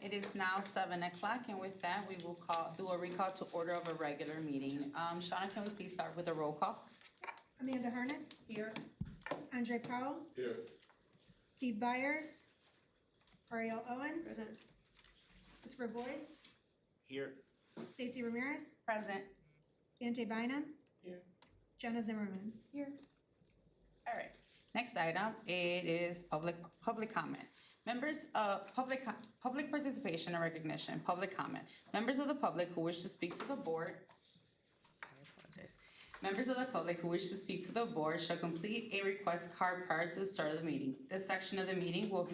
It is now 7 o'clock, and with that, we will do a recall to order of a regular meeting. Shauna, can we please start with a roll call? Amanda Harness, Here. Andre Powell, Here. Steve Byers, Ariel Owens, Present. Christopher Boyce, Here. Stacy Ramirez, Present. Dante Bynum. Here. Jenna Zimmerman. Here. All right. Next item, it is public comment. Members of public participation and recognition, public comment. Members of the public who wish to speak to the board. I apologize. Members of the public who wish to speak to the board shall complete a request card prior to the start of the meeting. This section of the meeting will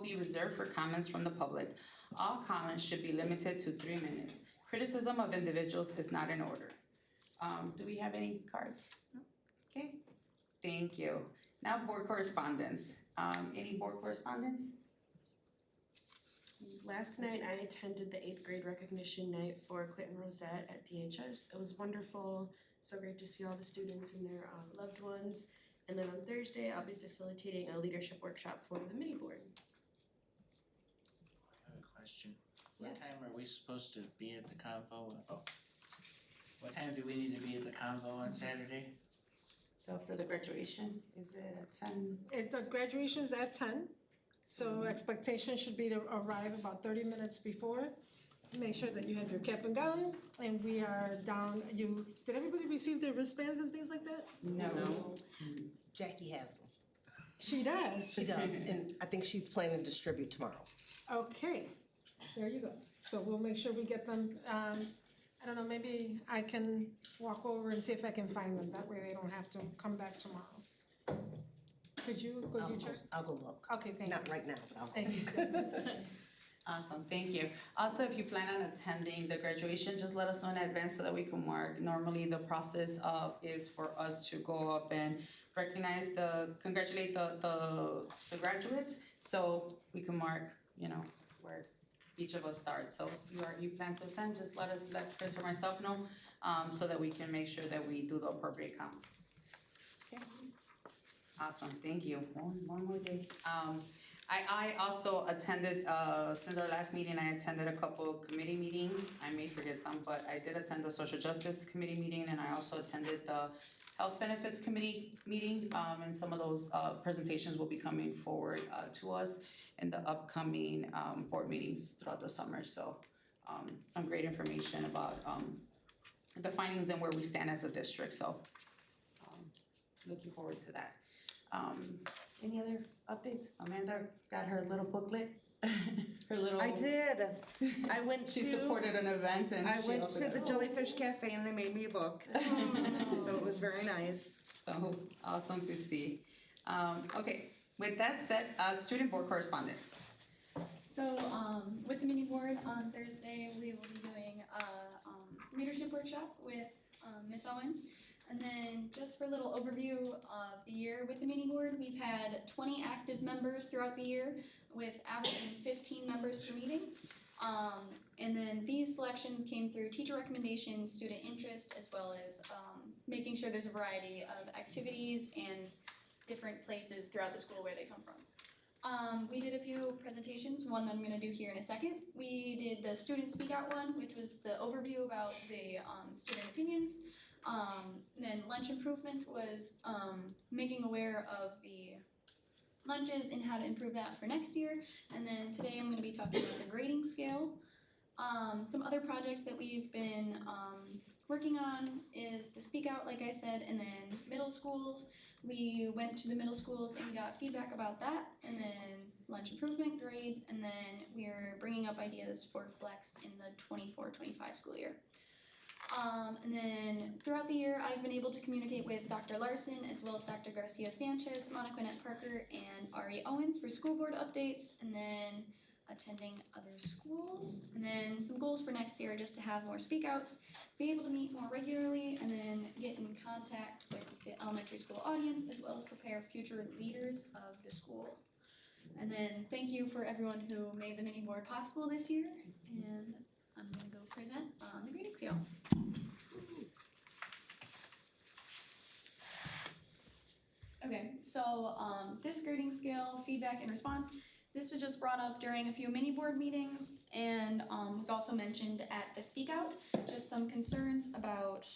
be reserved for comments from the public. All comments should be limited to 3 minutes. Criticism of individuals is not in order. Do we have any cards? No? Okay, thank you. Now board correspondence. Any board correspondence? Last night I attended the 8th grade recognition night for Clinton Rosette at DHS. It was wonderful, so great to see all the students and their loved ones. And then on Thursday, I'll be facilitating a leadership workshop for the mini board. I have a question. What time are we supposed to be at the convo? What time do we need to be at the convo on Saturday? So for the graduation, is it at 10? The graduation's at 10, so expectation should be to arrive about 30 minutes before. Make sure that you have your cap and gown, and we are down. Did everybody receive their wristbands and things like that? No. Jackie has them. She does. She does, and I think she's planning to distribute tomorrow. Okay, there you go. So we'll make sure we get them. I don't know, maybe I can walk over and see if I can find them. That way they don't have to come back tomorrow. Could you check? I'll go look. Okay, thank you. Not right now, but I'll. Thank you. Awesome, thank you. Also, if you plan on attending the graduation, just let us know in advance so that we can mark. Normally, the process is for us to go up and congratulate the graduates, so we can mark, where each of us starts. So if you plan to attend, just let Chris or myself know, so that we can make sure that we do the appropriate count. Okay. Awesome, thank you. One more day. I also attended, since our last meeting, I attended a couple of committee meetings. I may forget some, but I did attend the Social Justice Committee meeting, and I also attended the Health Benefits Committee meeting. And some of those presentations will be coming forward to us in the upcoming board meetings throughout the summer. So some great information about the findings and where we stand as a district. So looking forward to that. Any other updates? Amanda got her little booklet. Her little. I did. I went to. She supported an event and I she went also to the got- Jellyfish Cafe and they made me a book. So it was very nice. So awesome to see. Okay, with that said, student board correspondence. So, with the mini board on Thursday, we will be doing a leadership workshop with Ms. Owens. And then just for a little overview of the year with the mini board, we've had 20 active members throughout the year with averaging 15 members per meeting. And then these selections came through teacher recommendations, student interest, as well as making sure there's a variety of activities and different places throughout the school where they come from. We did a few presentations, one that I'm going to do here in a second. We did the student speak out one, which was the overview about the student opinions. Then lunch improvement was making aware of the lunches and how to improve that for next year. And then today I'm going to be talking about the grading scale. Some other projects that we've been working on is the speak out, like I said, and then middle schools. We went to the middle schools and we got feedback about that, and then lunch improvement grades, and then we're bringing up ideas for flex in the 24-25 school year. And then throughout the year, I've been able to communicate with Dr. Larson as well as Dr. Garcia Sanchez, Monica Annette Parker, and Ari Owens for school board updates, and then attending other schools. And then some goals for next year, just to have more speak outs, be able to meet more regularly, and then get in contact with the elementary school audience, as well as prepare future leaders of the school. And then thank you for everyone who made the mini board possible this year, and I'm gonna go present on the grading scale. Okay, so this grading scale, feedback and response, This was just brought up during a few mini board meetings and was also mentioned at the Speak Out. Just some concerns about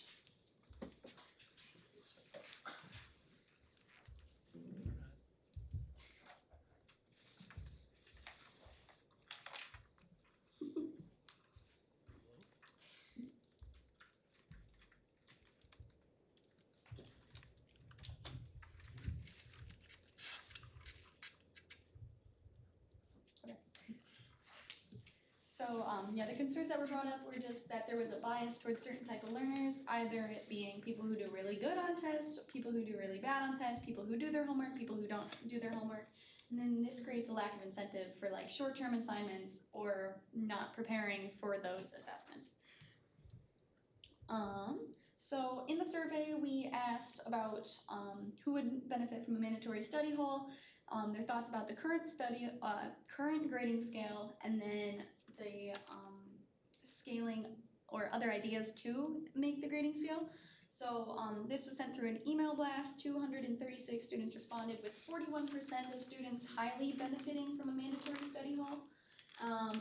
the concerns that were brought up were just that there was a bias towards certain type of learners, either it being people who do really good on tests, people who do really bad on tests, people who do their homework, people who don't do their homework. And then this creates a lack of incentive for like short-term assignments or not preparing for those assessments. So in the survey, we asked about who would benefit from a mandatory study hall, their thoughts about the current grading scale, and then the scaling or other ideas to make the grading scale. So this was sent through an email blast. 236 students responded, with 41% of students highly benefiting from a mandatory study hall.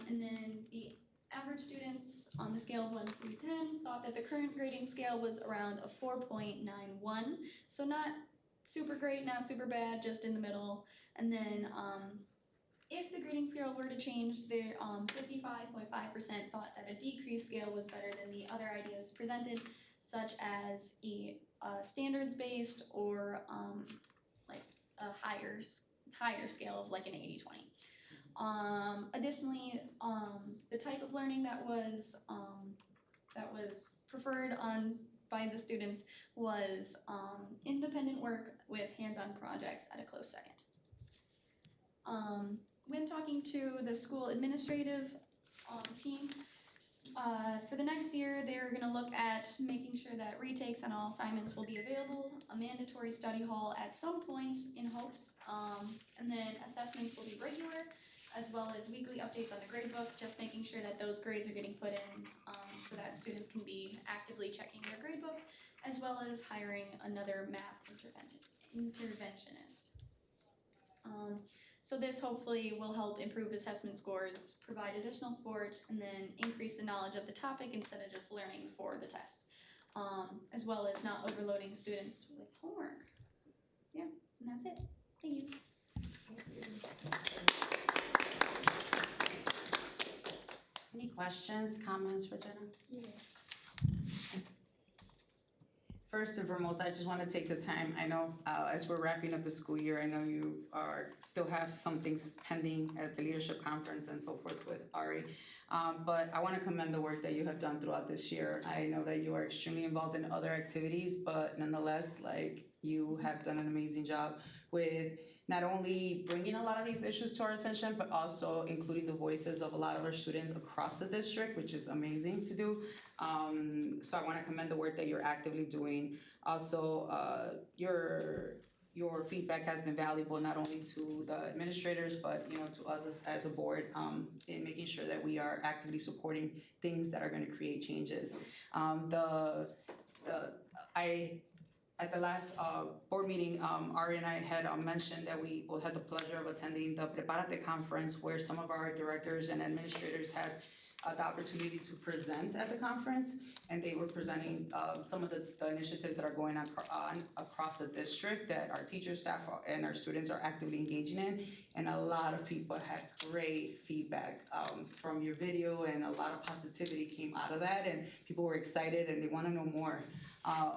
And then the average students on the scale of 1 through 10 thought that the current grading scale was around a 4.91. So not super great, not super bad, just in the middle. And then if the grading scale were to change, the 55.5% thought that a decreased scale was better than the other ideas presented, such as a standards-based or like a higher scale of like an 80-20. Additionally, the type of learning that was preferred by the students was independent work with hands-on projects at a close second. When talking to the school administrative team, for the next year, they're gonna look at making sure that retakes on all assignments will be available, a mandatory study hall at some point in hopes, and then assessments will be regular, as well as weekly updates on the grade book, just making sure that those grades are getting put in, so that students can be actively checking their grade book, as well as hiring another math interventionist. So this hopefully will help improve assessment scores, provide additional support, and then increase the knowledge of the topic instead of just learning for the test, as well as not overloading students with homework. Yeah, and that's it. Thank you. Any questions, comments for Jenna? Yeah. First and foremost, I just want to take the time, I know as we're wrapping up the school year, I know you still have some things pending as the leadership conference and so forth with Ari. But I want to commend the work that you have done throughout this year. I know that you are extremely involved in other activities, but nonetheless, like, you have done an amazing job with not only bringing a lot of these issues to our attention, but also including the voices of a lot of our students across the district, which is amazing to do. So I want to commend the work that you're actively doing. Also, your feedback has been valuable not only to the administrators, but to us as a board, in making sure that we are actively supporting things that are going to create changes. At the last board meeting, Ari and I had mentioned that we both had the pleasure of attending the Prepárate conference, where some of our directors and administrators had the opportunity to present at the conference, and they were presenting some of the initiatives that are going on across the district that our teachers, staff, and our students are actively engaging in. And a lot of people had great feedback from your video, and a lot of positivity came out of that, and people were excited and they want to know more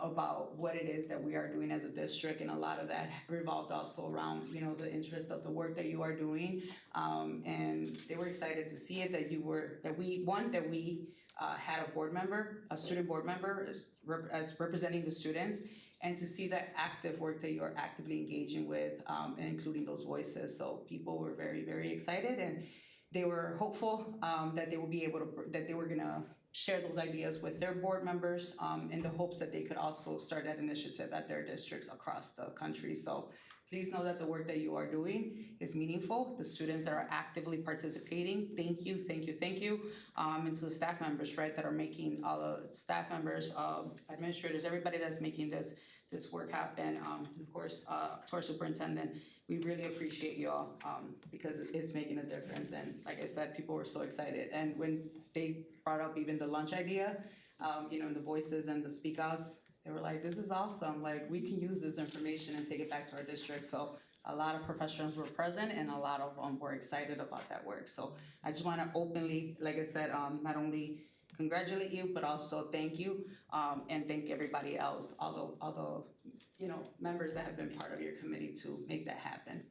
about what it is that we are doing as a district. And a lot of that revolved also around the interest of the work that you are doing, and they were excited to see it, that we had a board member, a student board member as representing the students, and to see the active work that you are actively engaging with, and including those voices. So people were very, very excited, and they were hopeful that they were gonna share those ideas with their board members, in the hopes that they could also start that initiative at their districts across the country. So please know that the work that you are doing is meaningful. The students that are actively participating, thank you, thank you, thank you. And to the staff members, right, that are making, all the staff members, administrators, everybody that's making this this work happen. Of course, to our superintendent, we really appreciate you all, because it's making a difference. And like I said, people were so excited. And when they brought up even the lunch idea, the voices and the speak outs, they were like, this is awesome. Like, we can use this information and take it back to our district. So a lot of professionals were present and a lot of them were excited about that work. So I just wanna openly, like I said, not only congratulate you, but also thank you, and thank everybody else, all the members that have been part of your committee to make that happen.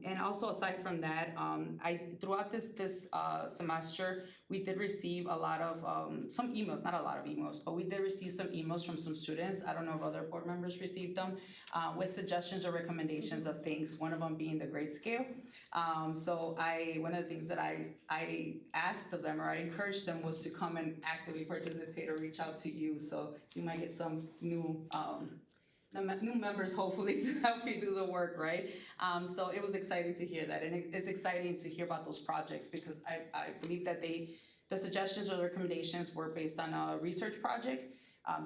And also aside from that, throughout this semester, we did receive a lot of, some emails, not a lot of emails, but we did receive some emails from some students. I don't know if other board members received them, with suggestions or recommendations of things, one of them being the grade scale. So one of the things that I asked of them, or I encouraged them, was to come and actively participate or reach out to you. So you might get some new members, hopefully, to help you do the work, right? So it was exciting to hear that, and it's exciting to hear about those projects, because I believe that the suggestions or the recommendations were based on a research project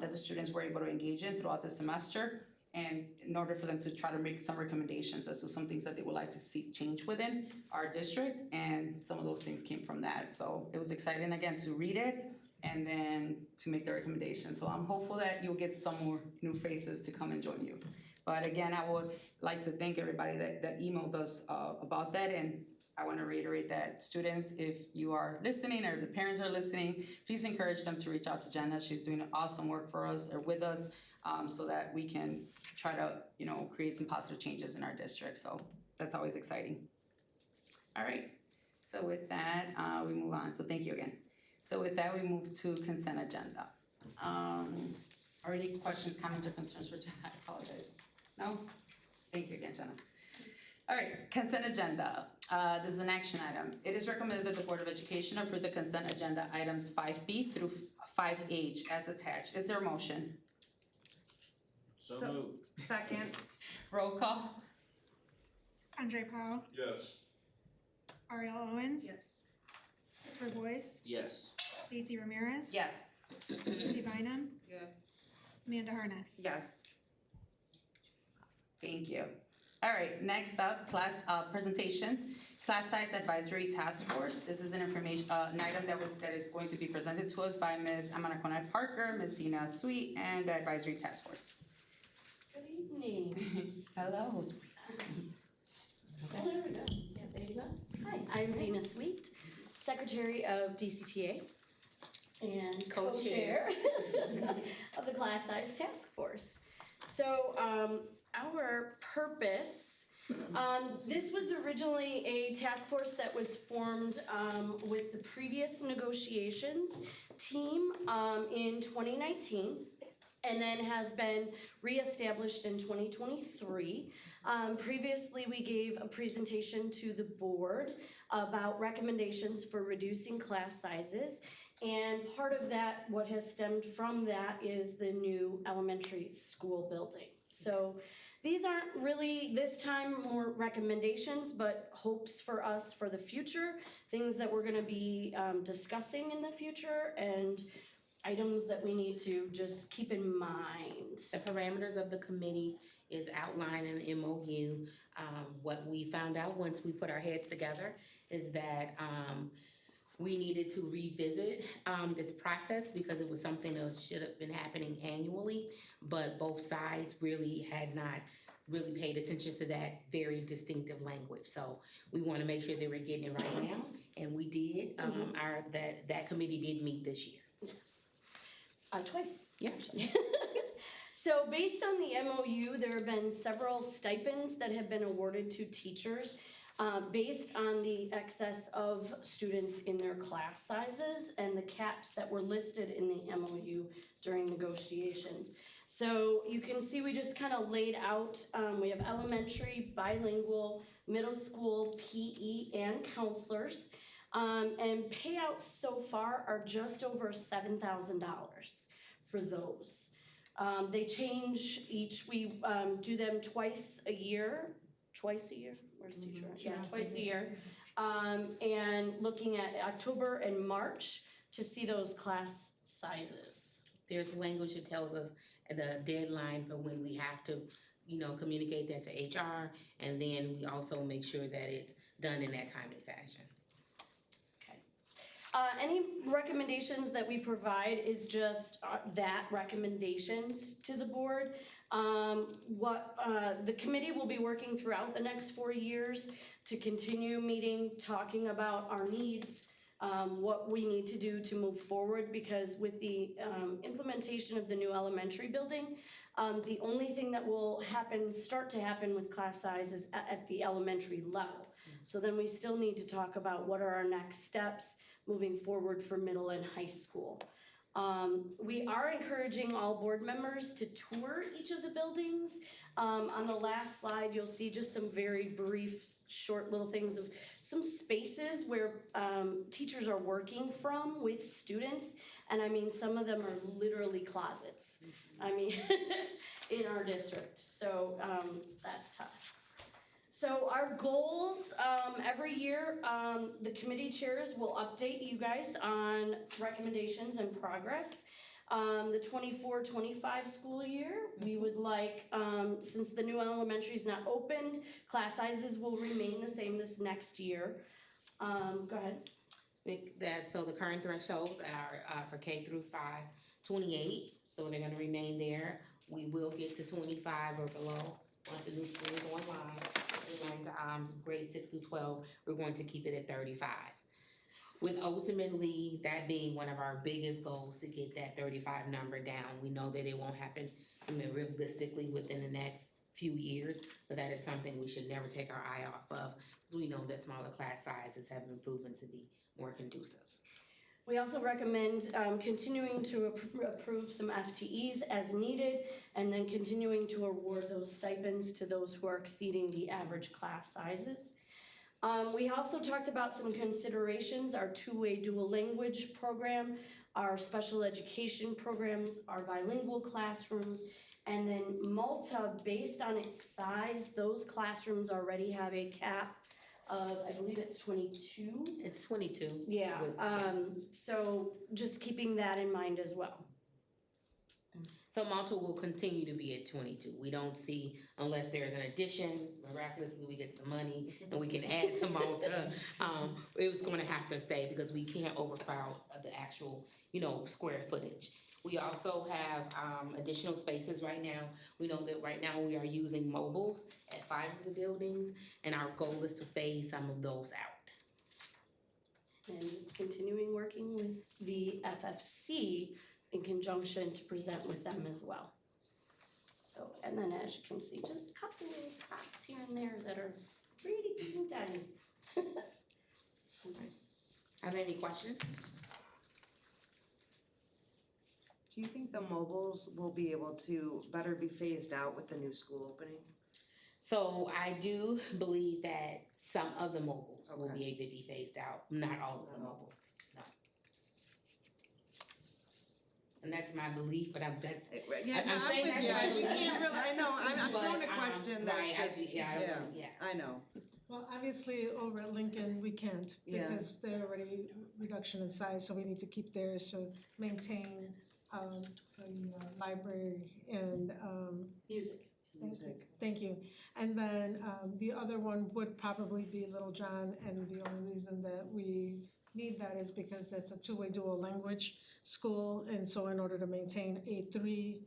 that the students were able to engage in throughout the semester, and in order for them to try to make some recommendations as to some things that they would like to see change within our district, and some of those things came from that. So it was exciting, again, to read it and then to make the recommendations. So I'm hopeful that you'll get some more new faces to come and join you. But again, I would like to thank everybody that emailed us about that. And I want to reiterate that students, if you are listening or if the parents are listening, please encourage them to reach out to Jenna. She's doing awesome work for us or with us, so that we can try to, create some positive changes in our district. So that's always exciting. All right. So with that, we move on. So thank you again. So with that, we move to consent agenda. Are any questions, comments, or concerns for Jenna? I apologize. No? Thank you again, Jenna. All right, consent agenda. This is an action item. It is recommended that the Board of Education approve the consent agenda items 5B through 5H as attached. Is there a motion? So moved. Second, Roll call. Andre Powell, Yes. Ariel Owens, Yes. Christopher Boyce, Yes. Stacy Ramirez, Yes. Auntie Bynum, yes. Amanda Harness. Yes. Thank you. All right, next up, class presentations. Class size advisory task force. This is an item that is going to be presented to us by Ms. Amana Conant Parker, Ms. Dina Sweet, and the advisory task force. Good evening. Hello. Oh, there we go. Yeah, there you go. Hi, I'm Dina Sweet, Secretary of DCTA and co-chair of the class size task force. So, our purpose, this was originally a task force that was formed with the previous negotiations team in 2019. And then has been reestablished in 2023. Previously, we gave a presentation to the board about recommendations for reducing class sizes. And part of that, what has stemmed from that, is the new elementary school building. So these aren't really, this time, more recommendations, but hopes for us for the future, things that we're gonna be discussing in the future, and items that we need to just keep in mind. The parameters of the committee is outlined in the MOU. What we found out once we put our heads together is that we needed to revisit this process, because it was something that should have been happening annually, but both sides really had not really paid attention to that very distinctive language. So we want to make sure that we're getting it right now, and we did. That committee did meet this year. Yes. Twice. Yeah. So based on the MOU, there have been several stipends that have been awarded to teachers based on the excess of students in their class sizes and the caps that were listed in the MOU during negotiations. So you can see we just kind of laid out, we have elementary, bilingual, middle school, PE, and counselors. And payouts so far are just over $7,000 for those. They change we do them twice a year? Where's teacher? Yeah, twice a year. And looking at October and March to see those class sizes. There's language that tells us the deadline for when we have to, communicate that to HR, and then we also make sure that it's done in that timely fashion. Any recommendations that we provide is just that, recommendations to the board. The committee will be working throughout the next 4 years to continue meeting, talking about our needs, what we need to do to move forward, because with the implementation of the new elementary building, the only thing that will start to happen with class size is at the elementary level. So then we still need to talk about what are our next steps moving forward for middle and high school. We are encouraging all board members to tour each of the buildings. On the last slide, you'll see just some very brief, short little things of some spaces where teachers are working from with students. And I mean, some of them are literally closets, in our district. So that's tough. So our goals, every year, the committee chairs will update you guys on recommendations and progress. The 24-25 school year, we would like, since the new elementary is not opened, class sizes will remain the same this next year. Go ahead. So the current thresholds are for K through 5, 28, so they're gonna remain there. We will get to 25 or below once the new school is online. And grade 6 through 12, we're going to keep it at 35. With ultimately that being one of our biggest goals, to get that 35 number down. We know that it won't happen realistically within the next few years, but that is something we should never take our eye off of, because we know that smaller class sizes have been proven to be more conducive. We also recommend continuing to approve some FTEs as needed, and then continuing to award those stipends to those who are exceeding the average class sizes. We also talked about some considerations, our two-way dual language program, our special education programs, our bilingual classrooms, and then Malta, based on its size, those classrooms already have a cap of, I believe it's 22. It's 22. Yeah, so just keeping that in mind as well. So Malta will continue to be at 22. We don't see, unless there's an addition, miraculously we get some money and we can add to Malta. It was going to have to stay because we can't overcrowd the actual, square footage. We also have additional spaces right now. We know that right now we are using mobiles at 5 of the buildings, and our goal is to phase some of those out. And just continuing working with the FFC in conjunction to present with them as well. So, and then as you can see, just a couple little spots here and there that are pretty teeny tiny. Are there any questions? Do you think the mobiles will be able to better be phased out with the new school opening? So I do believe that some of the mobiles will Okay. be able to be phased out, not all of the mobiles, no. And that's my belief, but I'm saying I'm with that's you. my We belief. can't really, I know, I'm But, throwing a question that's right, just, I I know. Well, obviously, over at Lincoln, we can't, Yeah. because they're already reduction in size, so we need to keep theirs to maintain, the library and, Music. Thank you. And then the other one would probably be Little John, and the only reason that we need that is because it's a two-way dual language school, and so in order to maintain a 3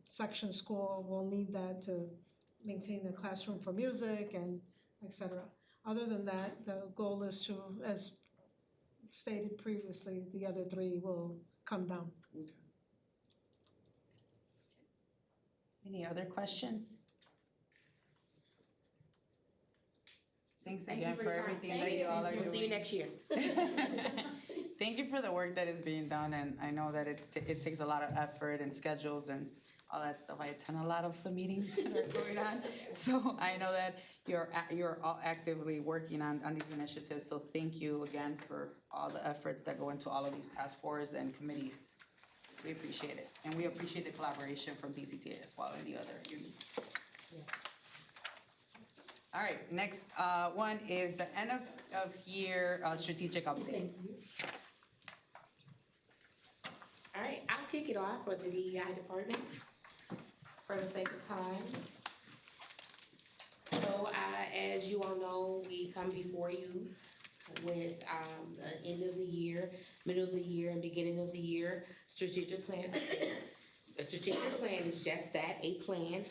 section school, we'll need that to maintain the classroom for music and et cetera. Other than that, the goal is to, as stated previously, the other 3 will come down. Any other questions? Thanks Thank again you for for your time. everything Thank that you all are doing. We'll see you next year. Thank you for the work that is being done, and I know that it takes a lot of effort and schedules and all that stuff. I attend a lot of the meetings that are going on, so I know that you're all actively working on these initiatives. So thank you again for all the efforts that go into all of these task forces and committees. We appreciate it, and we appreciate the collaboration from DCTA as well and the other unions. All right, next one is the end of year strategic update. All right, I'll kick it off for the DEI department for the sake of time. So, as you all know, we come before you with the end of the year, middle of the year, and beginning of the year strategic plan. A strategic plan is just that, a plan.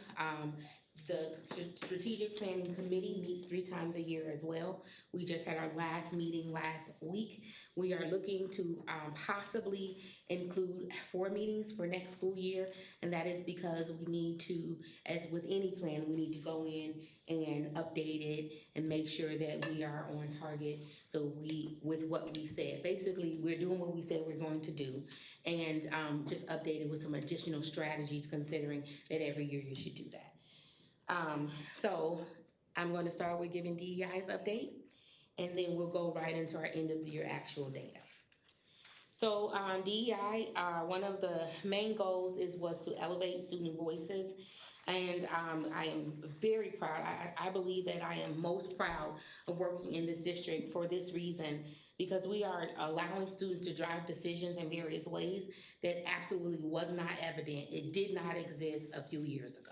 The strategic planning committee meets 3 times a year as well. We just had our last meeting last week. We are looking to possibly include 4 meetings for next school year, and that is because we need to, as with any plan, we need to go in and update it and make sure that we are on target. So with what we said, basically, we're doing what we said we're going to do, and just update it with some additional strategies, considering that every year you should do that. So I'm going to start with giving DEI's update, and then we'll go right into our end of the year actual data. So DEI, one of the main goals was to elevate student voices, and I am very proud. I believe that I am most proud of working in this district for this reason, because we are allowing students to drive decisions in various ways that absolutely was not evident. It did not exist a few years ago.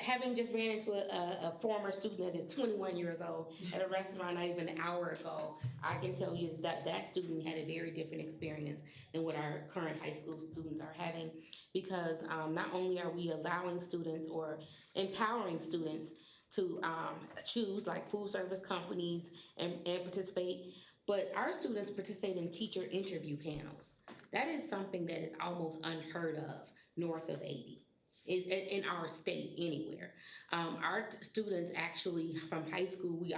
Having just ran into a former student that is 21 years old at a restaurant not even an hour ago, I can tell you that student had a very different experience than what our current high school students are having, because not only are we allowing students or empowering students to choose like food service companies and participate, but our students participate in teacher interview panels. That is something that is almost unheard of north of 80. In our state, anywhere. Our students actually from high school, we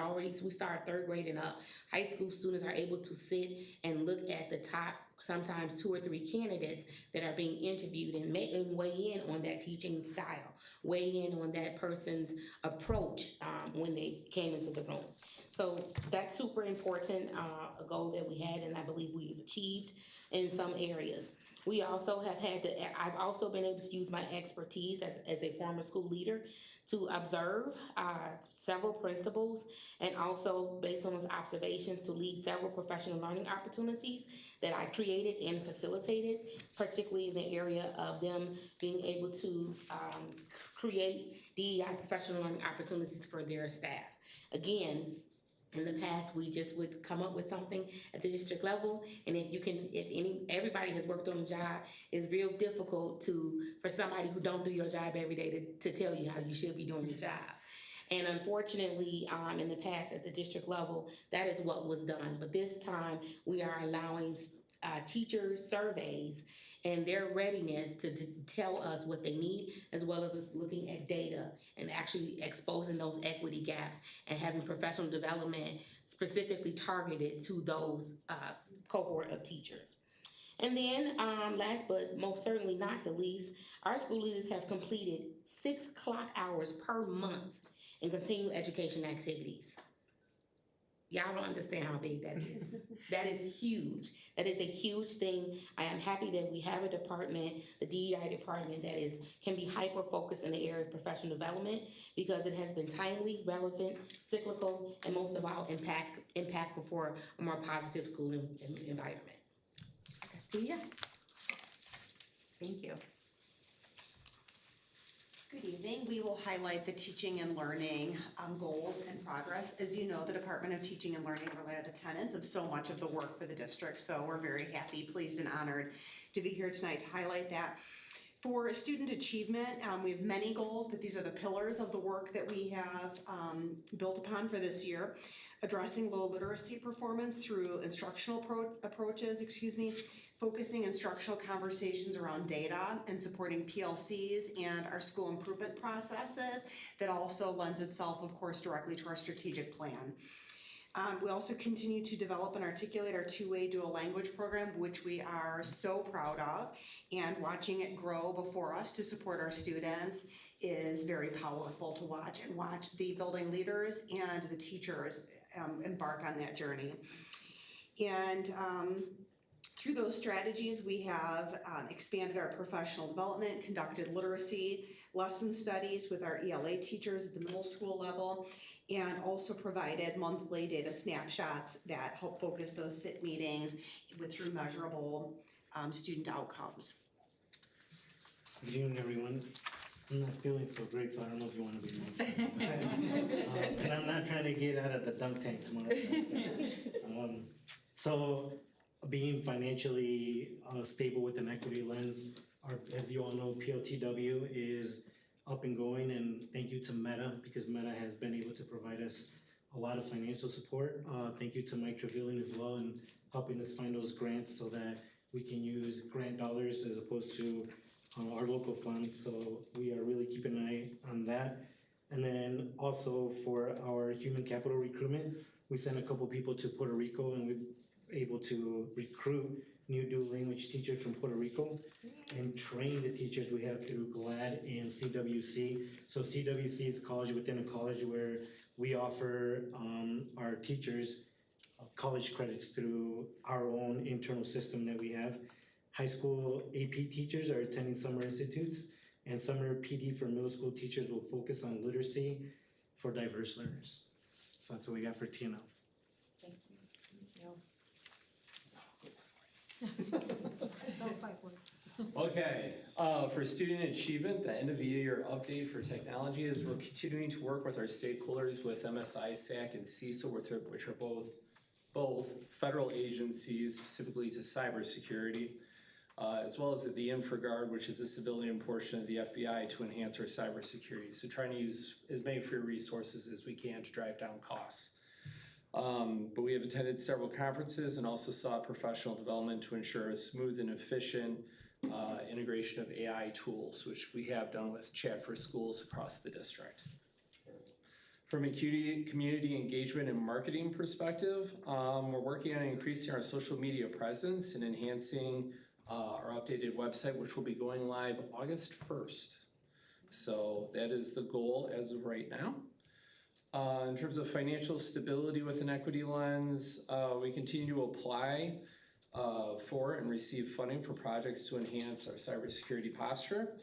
start 3rd grade and up. High school students are able to sit and look at the top, sometimes 2 or 3 candidates that are being interviewed and weigh in on that teaching style, weigh in on that person's approach when they came into the room. So that's super important, a goal that we had, and I believe we've achieved in some areas. We also I've also been able to use my expertise as a former school leader to observe several principals, and also based on those observations to lead several professional learning opportunities that I created and facilitated, particularly in the area of them being able to create DEI professional learning opportunities for their staff. Again, in the past, we just would come up with something at the district level, and everybody has worked on a job, it's real difficult for somebody who don't do your job every day to tell you how you should be doing your job. And unfortunately, in the past at the district level, that is what was done. But this time, we are allowing teachers surveys and their readiness to tell us what they need, as well as looking at data and actually exposing those equity gaps and having professional development specifically targeted to those cohort of teachers. And then last but most certainly not the least, our school leaders have completed 6 clock hours per month in continuing education activities. Y'all don't understand how big that is. That is huge. That is a huge thing. I am happy that we have a department, the DEI department, that can be hyper-focused in the area of professional development, because it has been timely, relevant, cyclical, and most of all impactful for a more positive school environment. Tia? Thank you. Good evening. We will highlight the teaching and learning goals and progress. As you know, the Department of Teaching and Learning really are the tenants of so much of the work for the district, so we're very happy, pleased, and honored to be here tonight to highlight that. For student achievement, we have many goals, but these are the pillars of the work that we have built upon for this year. Addressing low literacy performance through instructional approaches, focusing instructional conversations around data and supporting PLCs and our school improvement processes. That also lends itself, of course, directly to our strategic plan. We also continue to develop and articulate our 2-way dual language program, which we are so proud of, and watching it grow before us to support our students is very powerful to watch, and watch the building leaders and the teachers embark on that journey. And through those strategies, we have expanded our professional development, conducted literacy lesson studies with our ELA teachers at the middle school level, and also provided monthly data snapshots that help focus those SIT meetings through measurable student outcomes. Good evening, everyone. I'm not feeling so great, so I don't know if you want to be next. And I'm not trying to get out of the dunk tank tomorrow. So being financially stable with an equity lens, as you all know, PLTW is up and going, and thank you to Meta, because Meta has been able to provide us a lot of financial support. Thank you to Mike Trevelyan as well in helping us find those grants so that we can use grant dollars as opposed to our local funds. So we are really keeping an eye on that. And then also for our human capital recruitment, we sent a couple people to Puerto Rico, and we were able to recruit new dual language teachers from Puerto Rico and train the teachers we have through GLAD and CWC. So CWC is college within a college, where we offer our teachers college credits through our own internal system that we have. High school AP teachers are attending summer institutes, and summer PD for middle school teachers will focus on literacy for diverse learners. So that's what we got for TNL. Don't fight words. Okay, for student achievement, the end of the year update for technology is we're continuing to work with our stakeholders with MSI, SAC, and CISA, which are both federal agencies specifically to cybersecurity, as well as the InfraGard, which is a civilian portion of the FBI, to enhance our cybersecurity. So trying to use as many free resources as we can to drive down costs. But we have attended several conferences and also sought professional development to ensure a smooth and efficient integration of AI tools, which we have done with Chat for Schools across the district. From a community engagement and marketing perspective, we're working on increasing our social media presence and enhancing our updated website, which will be going live August 1st. So that is the goal as of right now. In terms of financial stability with an equity lens, we continue to apply for and receive funding for projects to enhance our cybersecurity posture.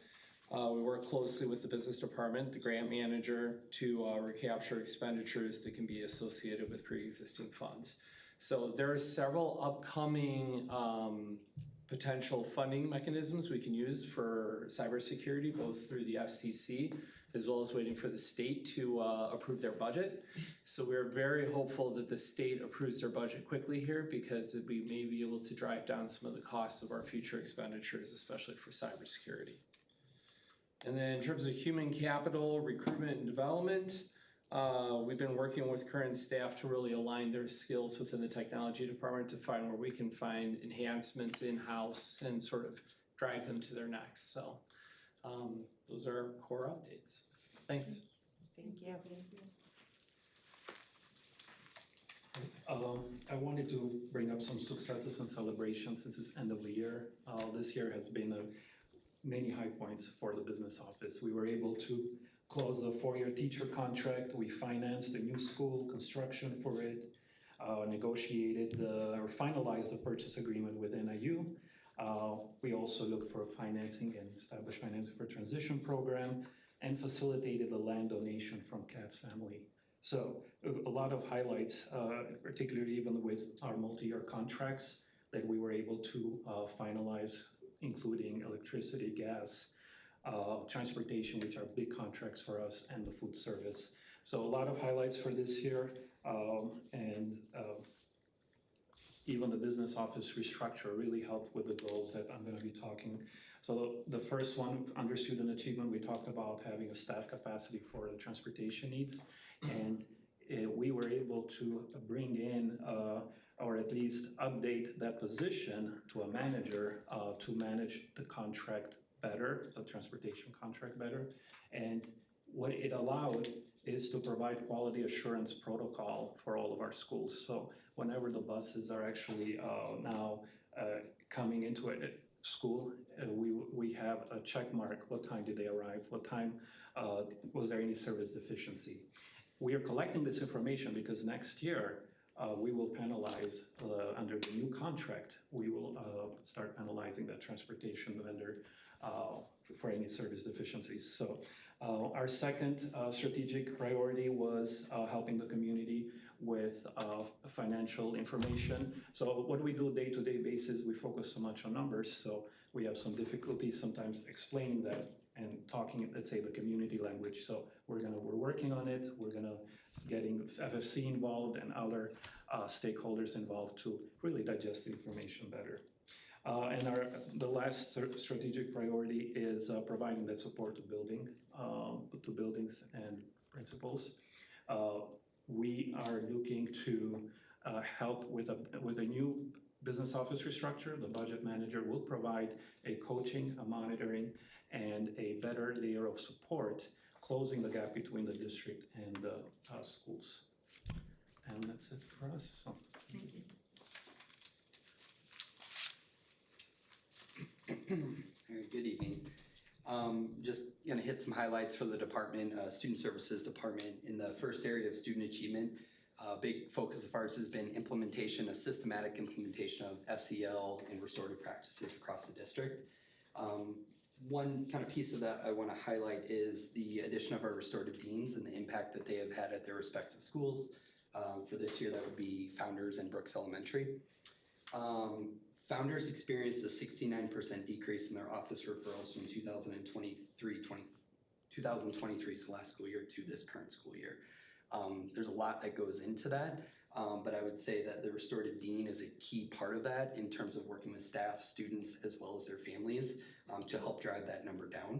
We work closely with the business department, the grant manager, to recapture expenditures that can be associated with pre-existing funds. So there are several upcoming potential funding mechanisms we can use for cybersecurity, both through the FCC as well as waiting for the state to approve their budget. So we're very hopeful that the state approves their budget quickly here, because we may be able to drive down some of the costs of our future expenditures, especially for cybersecurity. And then in terms of human capital, recruitment and development, we've been working with current staff to really align their skills within the technology department to find where we can find enhancements in-house and sort of drive them to their next. So those are our core updates. Thanks. Thank you. I wanted to bring up some successes and celebrations since it's end of the year. This year has been many high points for the business office. We were able to close a 4-year teacher contract. We financed a new school construction for it, negotiated or finalized the purchase agreement with NIU. We also looked for financing and established financing for transition program, and facilitated the land donation from Kat's family. So a lot of highlights, particularly even with our multi-year contracts that we were able to finalize, including electricity, gas, transportation, which are big contracts for us, and the food service. So a lot of highlights for this year, and even the business office restructure really helped with the goals that I'm going to be talking. So the first one, under student achievement, we talked about having a staff capacity for the transportation needs, and we were able to bring in or at least update that position to a manager to manage the contract better, the transportation contract better. And what it allowed is to provide quality assurance protocol for all of our schools. So whenever the buses are actually now coming into a school, we have a check mark. What time did they arrive? What time was there any service deficiency? We are collecting this information because next year we will penalize, under the new contract, we will start penalizing that transportation vendor for any service deficiencies. So our second strategic priority was helping the community with financial information. So what we do day-to-day basis, we focus so much on numbers, so we have some difficulty sometimes explaining that and talking, let's say, the community language. So we're working on it. We're getting FFC involved and other stakeholders involved to really digest the information better. And the last strategic priority is providing that support to buildings and principals. We are looking to help with a new business office restructure. The budget manager will provide a coaching, a monitoring, and a better layer of support, closing the gap between the district and the schools. And that's it for us. So, thank you. All right, good evening. Just gonna hit some highlights for the department, Student Services Department. In the first area of student achievement, a big focus of ours has been implementation, a systematic implementation of SEL and restorative practices across the district. One kind of piece of that I want to highlight is the addition of our restorative deans and the impact that they have had at their respective schools. For this year, that would be Founders and Brooks Elementary. Founders experienced a 69% decrease in their office referrals from 2023, so last school year, to this current school year. There's a lot that goes into that, but I would say that the restorative dean is a key part of that in terms of working with staff, students, as well as their families to help drive that number down.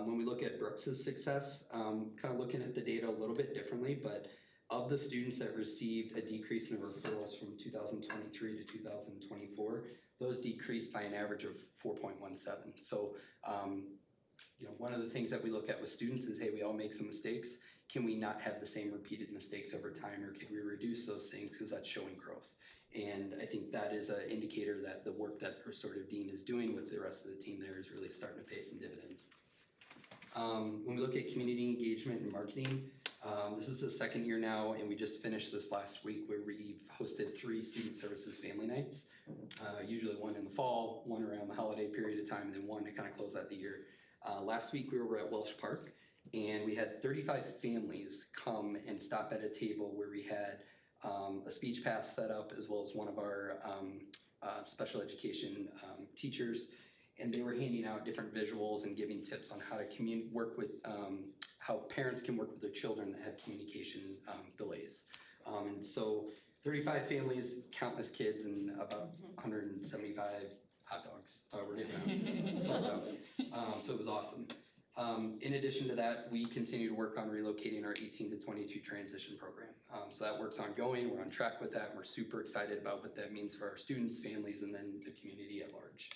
When we look at Brooks's success, kind of looking at the data a little bit differently, but of the students that received a decrease in referrals from 2023 to 2024, those decreased by an average of 4.17. So, one of the things that we look at with students is, hey, we all make some mistakes. Can we not have the same repeated mistakes over time, or can we reduce those things because that's showing growth? And I think that is an indicator that the work that the restorative dean is doing with the rest of the team there is really starting to pay some dividends. When we look at community engagement and marketing, this is the second year now, and we just finished this last week where we've hosted 3 student services family nights, usually one in the fall, one around the holiday period of time, and then one to kind of close out the year. Last week we were at Welsh Park, and we had 35 families come and stop at a table where we had a speech path set up, as well as one of our special education teachers, and they were handing out different visuals and giving tips on how to work with how parents can work with their children that have communication delays. And so 35 families, countless kids, and about 175 hot dogs were given out, sold out. So it was awesome. In addition to that, we continue to work on relocating our 18 to 22 transition program. So that work's ongoing. We're on track with that, and we're super excited about what that means for our students, families, and then the community at large.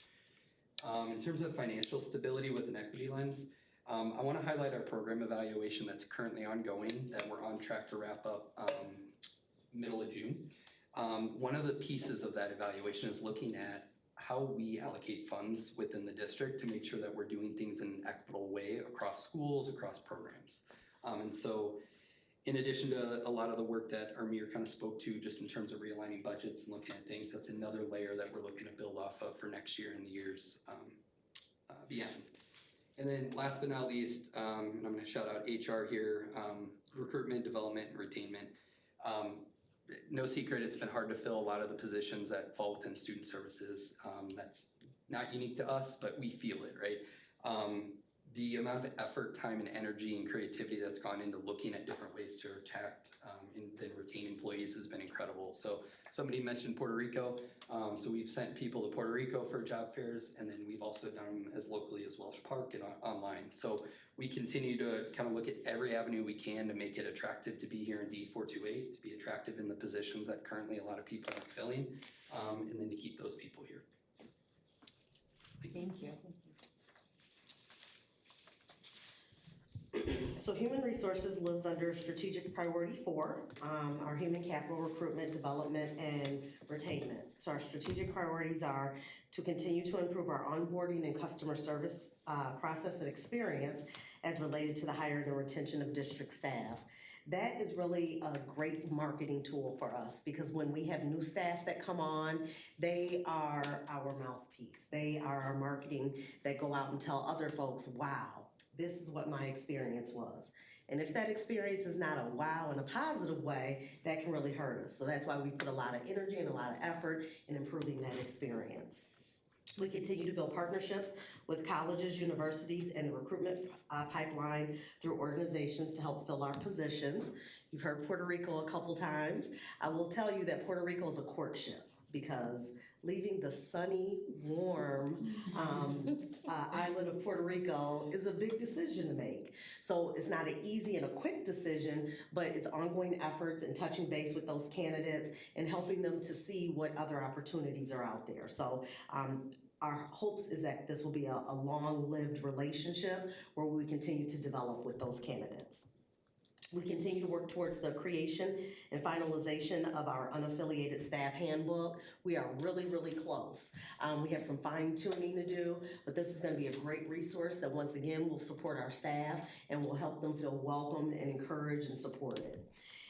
In terms of financial stability with an equity lens, I want to highlight our program evaluation that's currently ongoing, that we're on track to wrap up middle of June. One of the pieces of that evaluation is looking at how we allocate funds within the district to make sure that we're doing things in an equitable way across schools, across programs. And so in addition to a lot of the work that Amir kind of spoke to just in terms of realigning budgets and looking at things, that's another layer that we're looking to build off of for next year and the years beyond. And then last but not least, and I'm going to shout out HR here, recruitment, development, and retainment. No secret, it's been hard to fill a lot of the positions that fall within student services. That's not unique to us, but we feel it, right? The amount of effort, time, and energy and creativity that's gone into looking at different ways to attract and then retain employees has been incredible. So somebody mentioned Puerto Rico. So we've sent people to Puerto Rico for job fairs, and then we've also done them as locally as Welsh Park and online. So we continue to kind of look at every avenue we can to make it attractive to be here in D428, to be attractive in the positions that currently a lot of people are filling, and then to keep those people here. Thank you. So Human Resources lives under Strategic Priority 4, our human capital recruitment, development, and retainment. So our strategic priorities are to continue to improve our onboarding and customer service process and experience as related to the hiring and retention of district staff. that is really a great marketing tool for us because when we have new staff that come on, they are our mouthpiece. They are our marketing that go out and tell other folks, wow, this is what my experience was. And if that experience is not a wow in a positive way, that can really hurt us. So that's why we put a lot of energy and a lot of effort in improving that experience. We continue to build partnerships with colleges, universities, and the recruitment pipeline through organizations to help fill our positions. You've heard Puerto Rico a couple times. I will tell you that Puerto Rico is a courtship because leaving the sunny, warm island of Puerto Rico is a big decision to make. So it's not an easy and a quick decision, but it's ongoing efforts and touching base with those candidates and helping them to see what other opportunities are out there. So our hopes is that this will be a long-lived relationship where we continue to develop with those candidates. We continue to work towards the creation and finalization of our unaffiliated staff handbook. We are really, really close. We have some fine tuning to do, but this is going to be a great resource that once again will support our staff and will help them feel welcomed and encouraged and supported.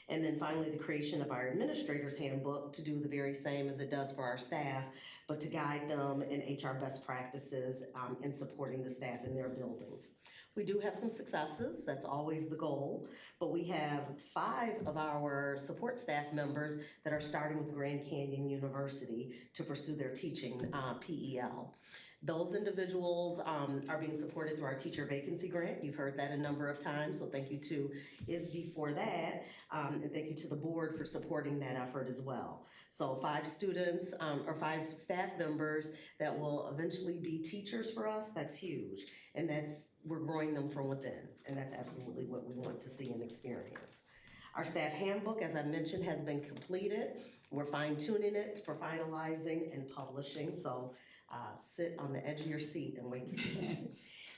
And then finally, the creation of our administrator's handbook to do the very same as it does for our staff, but to guide them in HR best practices in supporting the staff in their buildings. We do have some successes, that's always the goal, but we have 5 of our support staff members that are starting with Grand Canyon University to pursue their teaching PEL. Those individuals are being supported through our teacher vacancy grant. You've heard that a number of times, so thank you to ISB for that, and thank you to the board for supporting that effort as well. So 5 students or 5 staff members that will eventually be teachers for us, that's huge. And we're growing them from within, and that's absolutely what we want to see and experience. Our staff handbook, as I mentioned, has been completed. We're fine-tuning it for finalizing and publishing, so sit on the edge of your seat and wait to see that.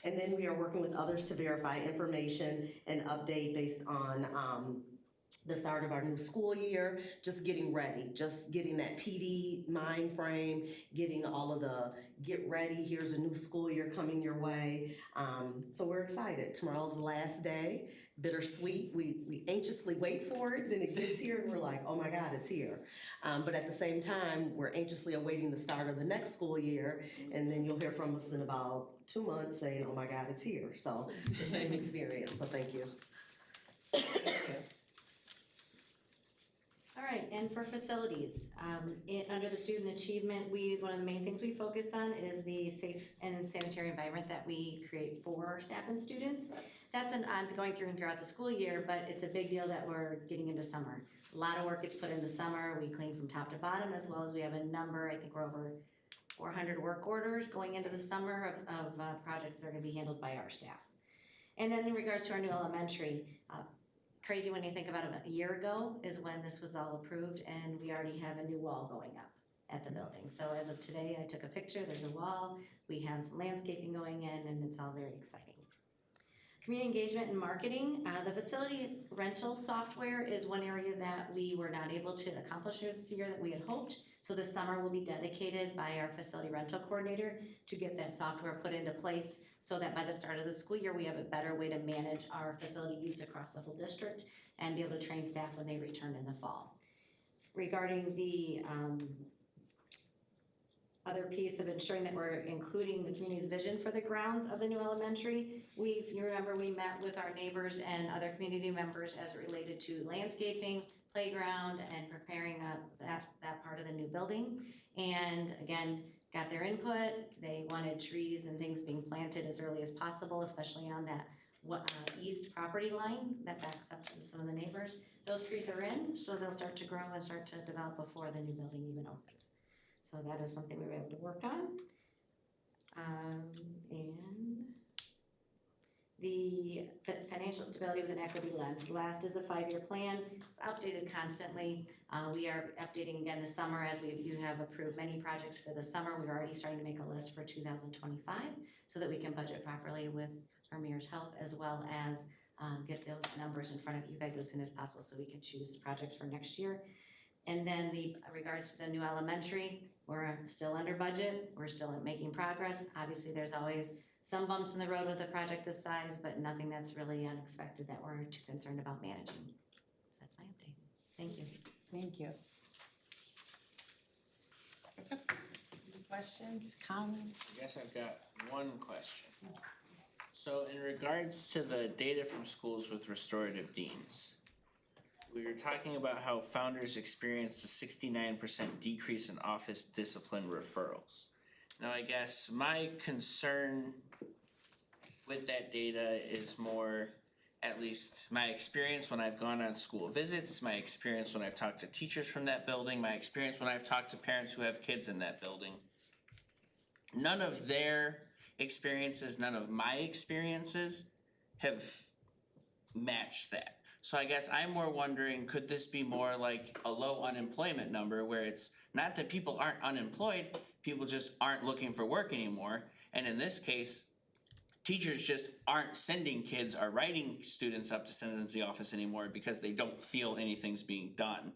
And then we are working with others to verify information and update based on the start of our new school year, just getting ready, just getting that PD mind frame, getting all of the get ready, here's a new school year coming your way. So we're excited. Tomorrow's the last day, bittersweet. We anxiously wait for it, then it gets here and we're like, oh my God, it's here. But at the same time, we're anxiously awaiting the start of the next school year, and then you'll hear from us in about 2 months saying, oh my God, it's here. So the same experience, so thank you. All right, and for facilities, under the student achievement, one of the main things we focus on is the safe and sanitary environment that we create for our staff and students. That's going through and throughout the school year, but it's a big deal that we're getting into summer. A lot of work gets put into summer. We clean from top to bottom, as well as we have a number, I think we're over 400 work orders going into the summer of projects that are gonna be handled by our staff. And then in regards to our new elementary, crazy when you think about it, a year ago is when this was all approved, and we already have a new wall going up at the building. So as of today, I took a picture, there's a wall, we have some landscaping going in, and it's all very exciting. Community engagement and marketing, the facility rental software is one area that we were not able to accomplish this year that we had hoped. So this summer will be dedicated by our facility rental coordinator to get that software put into place so that by the start of the school year, we have a better way to manage our facility use across the whole district and be able to train staff when they return in the fall. Regarding the other piece of ensuring that we're including the community's vision for the grounds of the new elementary, if you remember, we met with our neighbors and other community members as it related to landscaping, playground, and preparing that part of the new building. And again, got their input. They wanted trees and things being planted as early as possible, especially on that east property line that backs up to some of the neighbors. Those trees are in, so they'll start to grow and start to develop before the new building even opens. So that is something we were able to work on. And the financial stability with an equity lens. Last is a 5-year plan. It's updated constantly. We are updating again this summer as you have approved many projects for the summer. We're already starting to make a list for 2025 so that we can budget properly with our mayor's help, as well as get those numbers in front of you guys as soon as possible so we can choose projects for next year. And then regards to the new elementary, we're still under budget. We're still making progress. Obviously, there's always some bumps in the road with a project this size, but nothing that's really unexpected that we're too concerned about managing. my update. Thank you. Thank you. Any questions, comments? I guess I've got one question. So in regards to the data from schools with restorative deans, we were talking about how founders experienced a 69% decrease in office discipline referrals. Now, I guess my concern with that data is more, at least my experience when I've gone on school visits, my experience when I've talked to teachers from that building, my experience when I've talked to parents who have kids in that building. None of their experiences, none of my experiences have matched that. So I guess I'm more wondering, could this be more like a low unemployment number where it's not that people aren't unemployed, people just aren't looking for work anymore. And in this case, teachers just aren't sending kids or writing students up to send them to the office anymore because they don't feel anything's being done.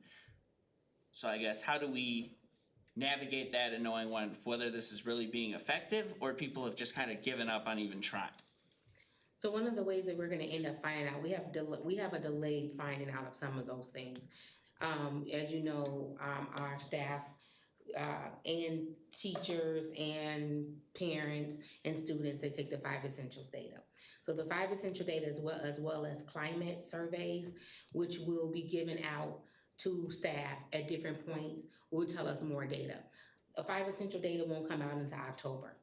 So I guess how do we navigate that and knowing whether this is really being effective or people have just kind of given up on even trying? So one of the ways that we're gonna end up finding out, we have a delayed finding out of some of those things. As you know, our staff and teachers and parents and students, they take the 5 essentials data. So the 5 essential data as well as climate surveys, which will be given out to staff at different points, will tell us more data. The 5 essential data won't come out until October.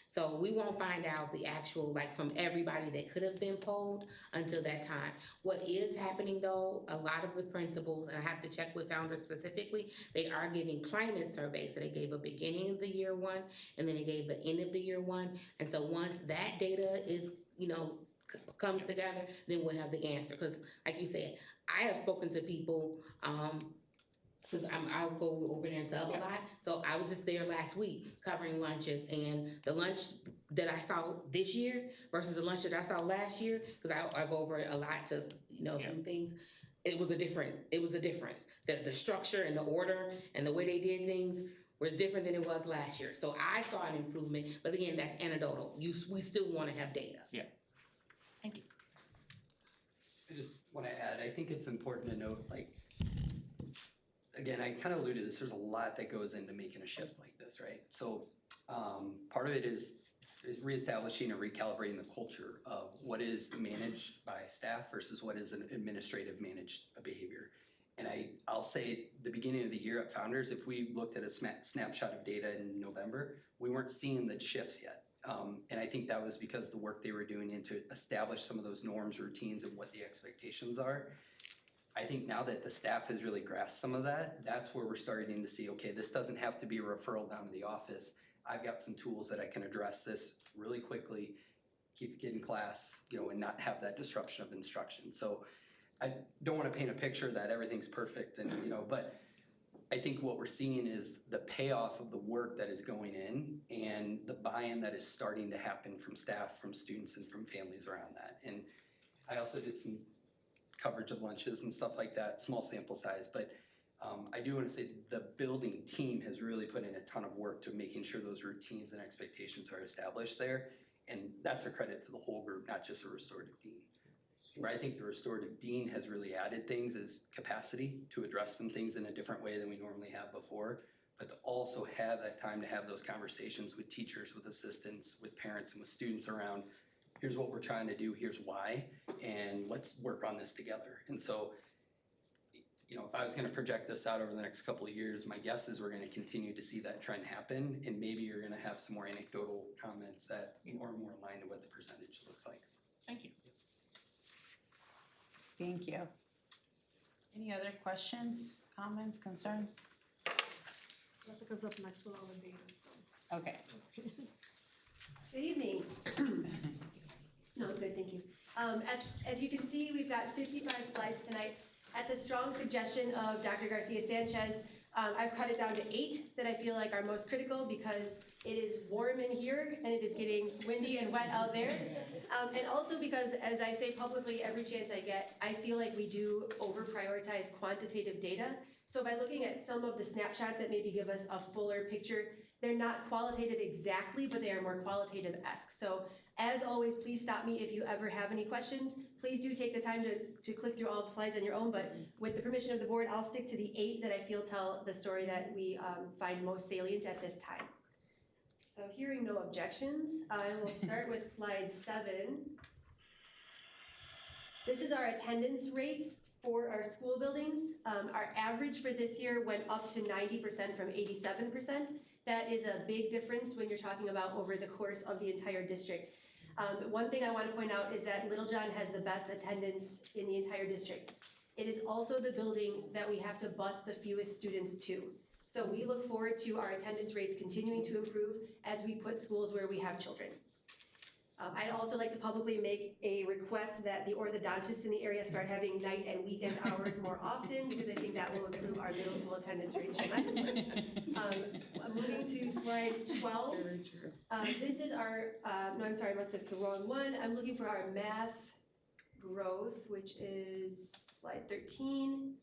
So we won't find out the actual, like from everybody that could have been polled until that time. What is happening though, a lot of the principals, and I have to check with founders specifically, they are giving climate surveys. So they gave a beginning of the year one, and then they gave the end of the year one. And so once that data is, comes together, then we'll have the answer. Because like you said, I have spoken to people, because I'll go over there and sub a lot. So I was just there last week covering lunches, and the lunch that I saw this year versus the lunch that I saw last year, because I go over it a lot to do things. It was a difference. The structure and the order and the way they did things was different than it was last year. So I saw an improvement, but again, that's anecdotal. We still want to have data. Yeah. Thank you. I just want to add, I think it's important to note, again, I kind of alluded to this, there's a lot that goes into making a shift like this, right? So part of it is reestablishing and recalibrating the culture of what is managed by staff versus what is an administrative managed behavior. And I'll say the beginning of the year at Founders, if we looked at a snapshot of data in November, we weren't seeing the shifts yet. And I think that was because the work they were doing to establish some of those norms, routines, and what the expectations are. I think now that the staff has really grasped some of that, that's where we're starting to see, okay, this doesn't have to be a referral down to the office. I've got some tools that I can address this really quickly, keep the kid in class, and not have that disruption of instruction. So I don't want to paint a picture that everything's perfect and, but I think what we're seeing is the payoff of the work that is going in and the buy-in that is starting to happen from staff, from students, and from families around that. And I also did some coverage of lunches and stuff like that, small sample size, but I do want to say the building team has really put in a ton of work to making sure those routines and expectations are established there, and that's a credit to the whole group, not just a restorative dean. Where I think the restorative dean has really added things is capacity to address some things in a different way than we normally have before, but to also have that time to have those conversations with teachers, with assistants, with parents, and with students around, here's what we're trying to do, here's why, and let's work on this together. And so, if I was gonna project this out over the next couple of years, my guess is we're gonna continue to see that trend happen, and maybe you're gonna have some more anecdotal comments that are more aligned to what the percentage looks like. Thank you. Thank you. Any other questions, comments, concerns? Jessica's up next with all the data, so. Okay. Good evening. No, good, thank you. As you can see, we've got 55 slides tonight. At the strong suggestion of Dr. Garcia Sanchez, I've cut it down to 8 that I feel like are most critical because it is warm in here and it is getting windy and wet out there. And also because, as I say publicly every chance I get, I feel like we do over prioritize quantitative data So by looking at some of the snapshots that maybe give us a fuller picture, they're not qualitative exactly, but they are more qualitative-esque. So as always, please stop me if you ever have any questions. Please do take the time to click through all the slides on your own, but with the permission of the board, I'll stick to the 8 that I feel tell the story that we find most salient at this time. So hearing no objections, I will start with slide 7. This is our attendance rates for our school buildings. Our average for this year went up to 90% from 87%. That is a big difference when you're talking about over the course of the entire district. One thing I want to point out is that Little John has the best attendance in the entire district. It is also the building that we have to bus the fewest students to. So we look forward to our attendance rates continuing to improve as we put schools where we have children. I'd also like to publicly make a request that the orthodontists in the area start having night and weekend hours more often, because I think that will improve our middle school attendance rates tremendously. Moving to slide 12. This is our, no, I'm sorry, I must have hit the wrong one. I'm looking for our math growth, which is slide 13.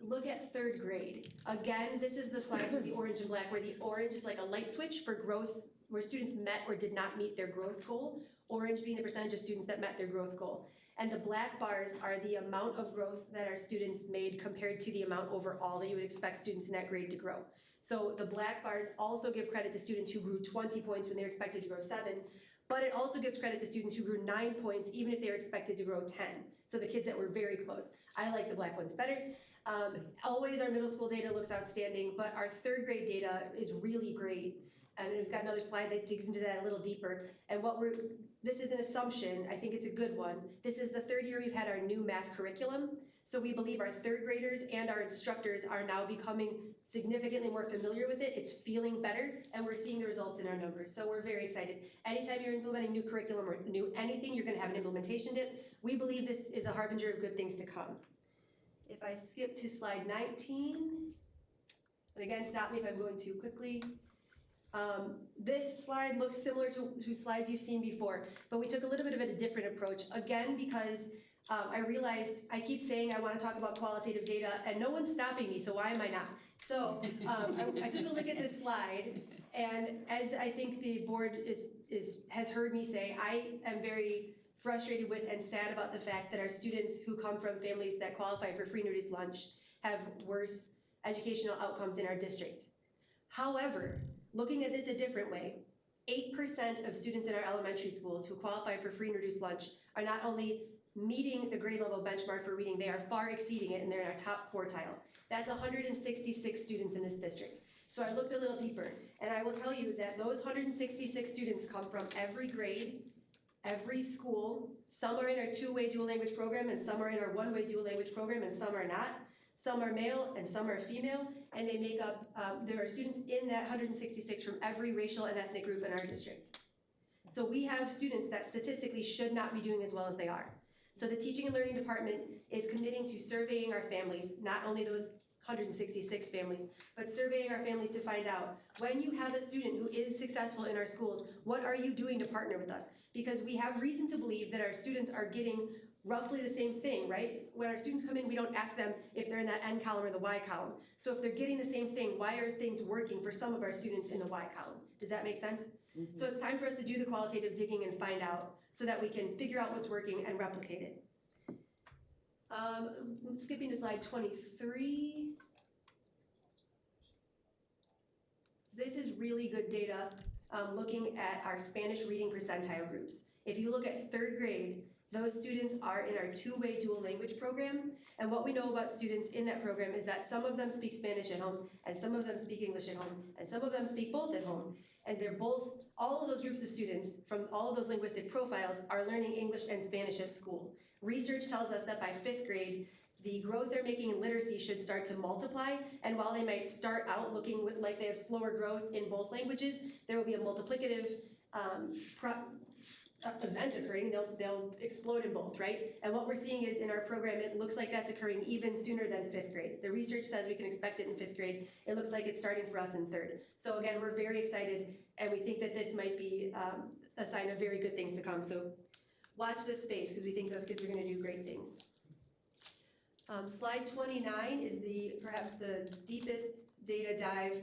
Look at 3rd grade. Again, this is the slides with the orange and black, where the orange is like a light switch for growth, where students met or did not meet their growth goal, orange being the percentage of students that met their growth goal. And the black bars are the amount of growth that our students made compared to the amount overall that you would expect students in that grade to grow. So the black bars also give credit to students who grew 20 points when they were expected to grow 7, but it also gives credit to students who grew 9 points even if they were expected to grow 10. So the kids that were very close. I like the black ones better. Always our middle school data looks outstanding, but our 3rd grade data is really great. And we've got another slide that digs into that a little deeper. And this is an assumption, I think it's a good one. This is the 3rd year we've had our new math curriculum. So we believe our 3rd graders and our instructors are now becoming significantly more familiar with it. It's feeling better, and we're seeing the results in our numbers. So we're very excited. Anytime you're implementing new curriculum or new anything, you're gonna have an implementation dip. We believe this is a harbinger of good things to come. If I skip to slide 19, and again, stop me if I'm going too quickly. This slide looks similar to slides you've seen before, but we took a little bit of a different approach. Again, because I realized I keep saying I want to talk about qualitative data, and no one's stopping me, so why am I not? So I took a look at this slide, and as I think the board has heard me say, I am very frustrated with and sad about the fact that our students who come from families that qualify for free and reduced lunch have worse educational outcomes in our district. However, looking at this a different way, 8% of students in our elementary schools who qualify for free and reduced lunch are not only meeting the grade level benchmark for reading, they are far exceeding it, and they're in our top quartile. That's 166 students in this district. So I looked a little deeper, and I will tell you that those 166 students come from every grade, every school. Some are in our 2-way dual language program, and some are in our 1-way dual language program, and some are not. Some are male and some are female, and they make up, there are students in that 166 from every racial and ethnic group in our district. So we have students that statistically should not be doing as well as they are. So the Teaching and Learning Department is committing to surveying our families, not only those 166 families, but surveying our families to find out, when you have a student who is successful in our schools, what are you doing to partner with us? Because we have reason to believe that our students are getting roughly the same thing, right? When our students come in, we don't ask them if they're in that N column or the Y column. So if they're getting the same thing, why are things working for some of our students in the Y column? Does that make sense? Mm-hmm. So it's time for us to do the qualitative digging and find out so that we can figure out what's working and replicate it. Skipping to slide 23. This is really good data looking at our Spanish reading percentile groups. If you look at 3rd grade, those students are in our 2-way dual language program, and what we know about students in that program is that some of them speak Spanish at home, and some of them speak English at home, and some of them speak both at home, and they're both, all of those groups of students from all of those linguistic profiles are learning English and Spanish at school. Research tells us that by 5th grade, the growth they're making in literacy should start to multiply, and while they might start out looking like they have slower growth in both languages, there will be a multiplicative event occurring. They'll explode in both, right? And what we're seeing is in our program, it looks like that's occurring even sooner than 5th grade. The research says we can expect it in 5th grade. It looks like it's starting for us in 3rd. So again, we're very excited, and we think that this might be a sign of very good things to come. So watch this space, because we think those kids are going to do great things. Slide 29 is perhaps the deepest data dive.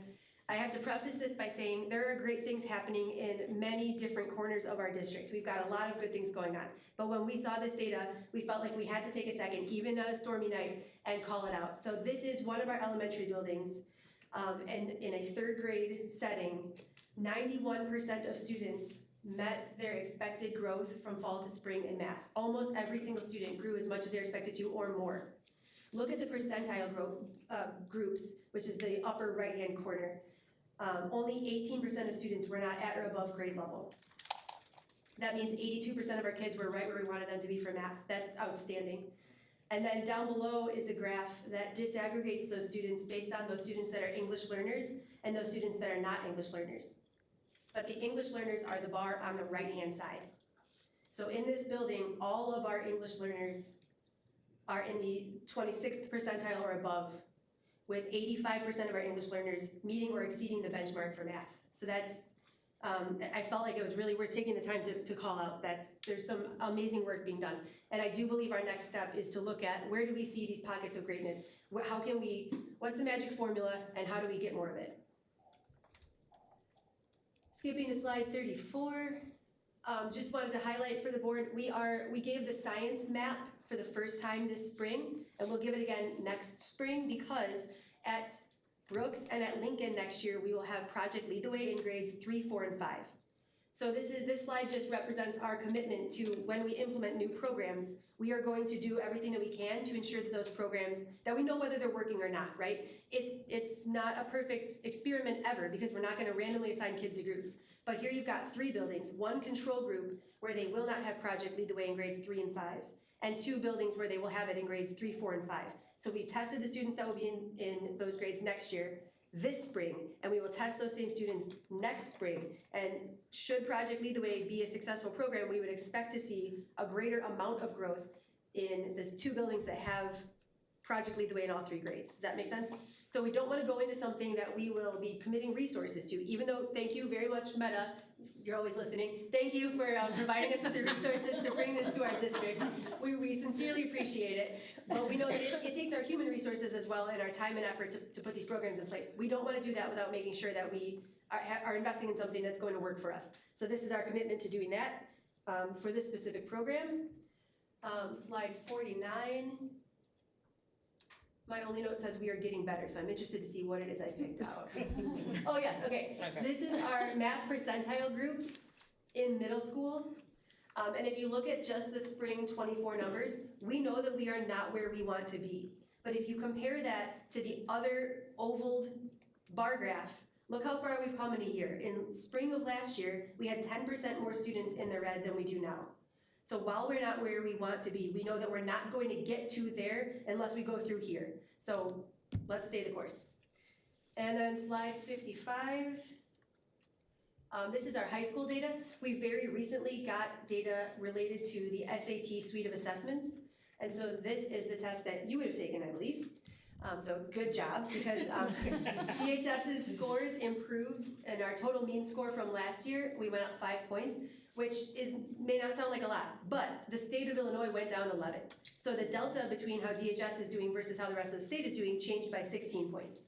I have to preface this by saying there are great things happening in many different corners of our district. We've got a lot of good things going on. But when we saw this data, we felt like we had to take a second, even on a stormy night, and call it out. So this is one of our elementary buildings, and in a third grade setting, 91% of students met their expected growth from fall to spring in math. Almost every single student grew as much as they're expected to or more. Look at the percentile groups, which is the upper right-hand corner. Only 18% of students were not at or above grade level. That means 82% of our kids were right where we wanted them to be for math. That's outstanding. And then down below is a graph that disaggregates those students based on those students that are English learners and those students that are not English learners. But the English learners are the bar on the right-hand side. So in this building, all of our English learners are in the 26th percentile or above, with 85% of our English learners meeting or exceeding the benchmark for math. So that's, I felt like it was really worth taking the time to call out. There's some amazing work being done. And I do believe our next step is to look at where do we see these pockets of greatness? What's the magic formula, and how do we get more of it? Skipping to slide 34, just wanted to highlight for the board, we gave the science map for the first time this spring, and we'll give it again next spring because at Brooks and at Lincoln next year, we will have Project Lead the Way in grades 3, 4, and 5. So this slide just represents our commitment to when we implement new programs, we are going to do everything that we can to ensure that those programs, that we know whether they're working or not, right? It's not a perfect experiment ever because we're not gonna randomly assign kids to groups. But here you've got 3 buildings, 1 control group where they will not have Project Lead the Way in grades 3 and 5, and 2 buildings where they will have it in grades 3, 4, and 5. So we tested the students that will be in those grades next year, this spring, and we will test those same students next spring. And should Project Lead the Way be a successful program, we would expect to see a greater amount of growth in these 2 buildings that have Project Lead the Way in all 3 grades. Does that make sense? So we don't want to go into something that we will be committing resources to, even though, thank you very much, Meta, you're always listening. Thank you for providing us with the resources to bring this to our district. We sincerely appreciate it, but we know that it takes our human resources as well and our time and effort to put these programs in place. We don't want to do that without making sure that we are investing in something that's going to work for us. So this is our commitment to doing that for this specific program. Slide 49. My only note says we are getting better, so I'm interested to see what it is I picked out. Oh yes, okay. This is our math percentile groups in middle school. And if you look at just the spring 24 numbers, we know that we are not where we want to be. But if you compare that to the other ovaled bar graph, look how far we've come in a year. In spring of last year, we had 10% more students in the red than we do now. So while we're not where we want to be, we know that we're not going to get to there unless we go through here. So let's stay the course. And then slide 55. This is our high school data. We very recently got data related to the SAT suite of assessments. And so this is the test that you would have taken, I believe. So good job, because DHS's scores improved, and our total mean score from last year, we went up 5 points, which may not sound like a lot, but the state of Illinois went down 11. So the delta between how DHS is doing versus how the rest of the state is doing changed by 16 points.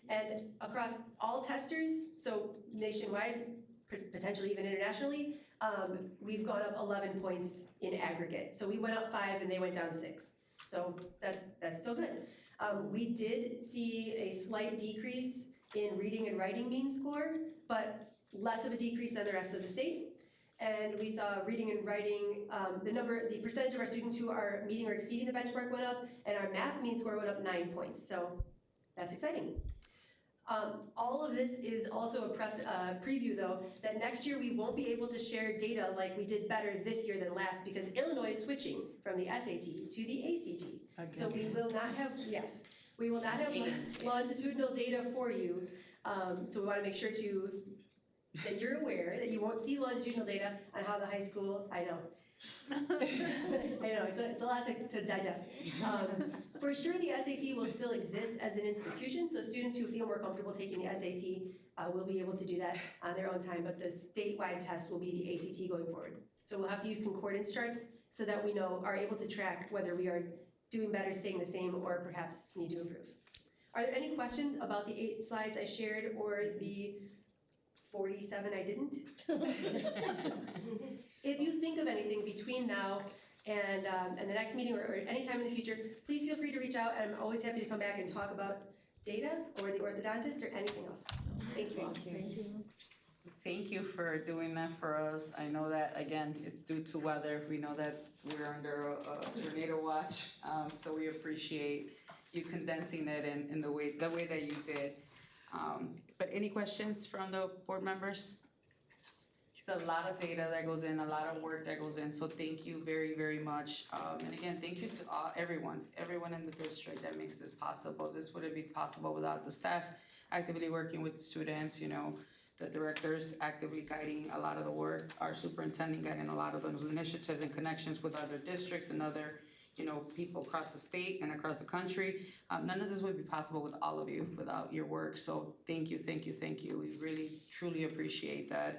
And across all testers, so nationwide, potentially even internationally, we've gone up 11 points in aggregate. So we went up 5 and they went down 6. So that's still good. We did see a slight decrease in reading and writing mean score, but less of a decrease than the rest of the state. And we saw reading and writing, the percentage of our students who are meeting or exceeding the benchmark went up, and our math mean score went up 9 points. So that's exciting. All of this is also a preview, though, that next year we won't be able to share data like we did better this year than last because Illinois is switching from the SAT to the ACT. Okay. So we will not have, we will not have longitudinal data for you. So we want to make sure that you're aware that you won't see longitudinal data on how the high school, I know, it's a lot to digest. For sure, the SAT will still exist as an institution, so students who feel more comfortable taking the SAT will be able to do that on their own time, but the statewide test will be the ACT going forward. So we'll have to use concordance charts so that we are able to track whether we are doing better, staying the same, or perhaps need to improve. Are there any questions about the 8 slides I shared or the 47 I didn't? If you think of anything between now and the next meeting or any time in the future, please feel free to reach out. I'm always happy to come back and talk about data or the orthodontist or anything else. Thank you. Thank you. Thank you for doing that for us. I know that, again, it's due to weather. We know that we're under a tornado watch, so we appreciate you condensing it in the way that you did. But any questions from the board members? It's a lot of data that goes in, a lot of work that goes in, so thank you very, very much. And again, thank you to everyone in the district that makes this possible. This wouldn't be possible without the staff actively working with the students, the directors actively guiding a lot of the work, our superintendent guiding a lot of those initiatives and connections with other districts and other, people across the state and across the country. None of this would be possible with all of you, without your work. So thank you, thank you, thank you. We really, truly appreciate that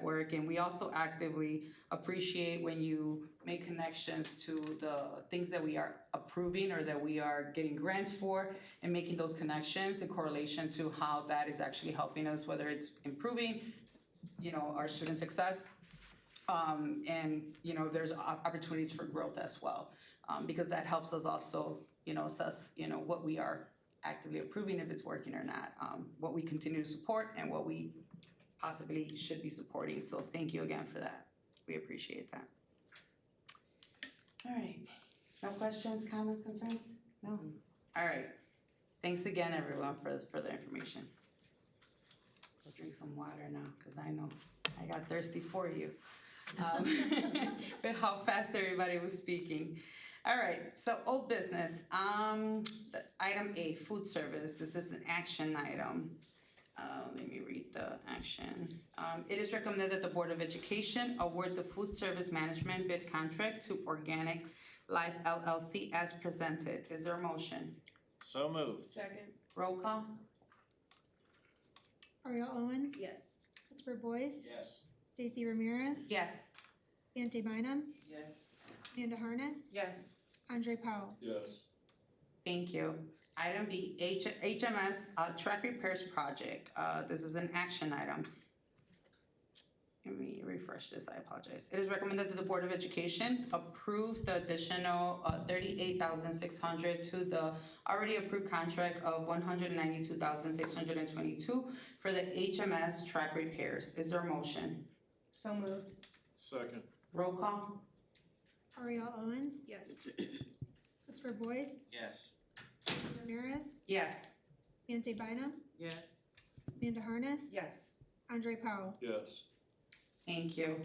work. And we also actively appreciate when you make connections to the things that we are approving or that we are getting grants for, and making those connections in correlation to how that is actually helping us, whether it's improving, our student success, and, there's opportunities for growth as well. Because that helps us also, assess, what we are actively approving, if it's working or not, what we continue to support and what we possibly should be supporting. So thank you again for that. We appreciate that. All right. No questions, comments, concerns? No? All right. Thanks again, everyone, for the information. Go drink some water now, because I know I got thirsty for you. But how fast everybody was speaking. All right, so old business. Item A, food service. This is an action item. Let me read the action. It is recommended that the Board of Education award the food service management bid contract to Organic Life LLC as presented. Is there a motion? So moved. Second. Roll call? Ariel Owens? Yes. Christopher Boyce? Yes. Stacy Ramirez? Yes. Ante Bynum? Yes. Amanda Harness? Yes. Andre Powell? Yes. Thank you. Item B, HMS track repairs project. This is an action item. Let me refresh this, I apologize. It is recommended that the Board of Education approve the additional $38,600 to the already approved contract of $192,622 for the HMS track repairs. Is there a motion? So moved. Second. Roll call? Ariel Owens? Yes. Christopher Boyce? Yes. Ramirez? Yes. Ante Bynum? Yes. Amanda Harness? Yes. Andre Powell? Yes. Thank you.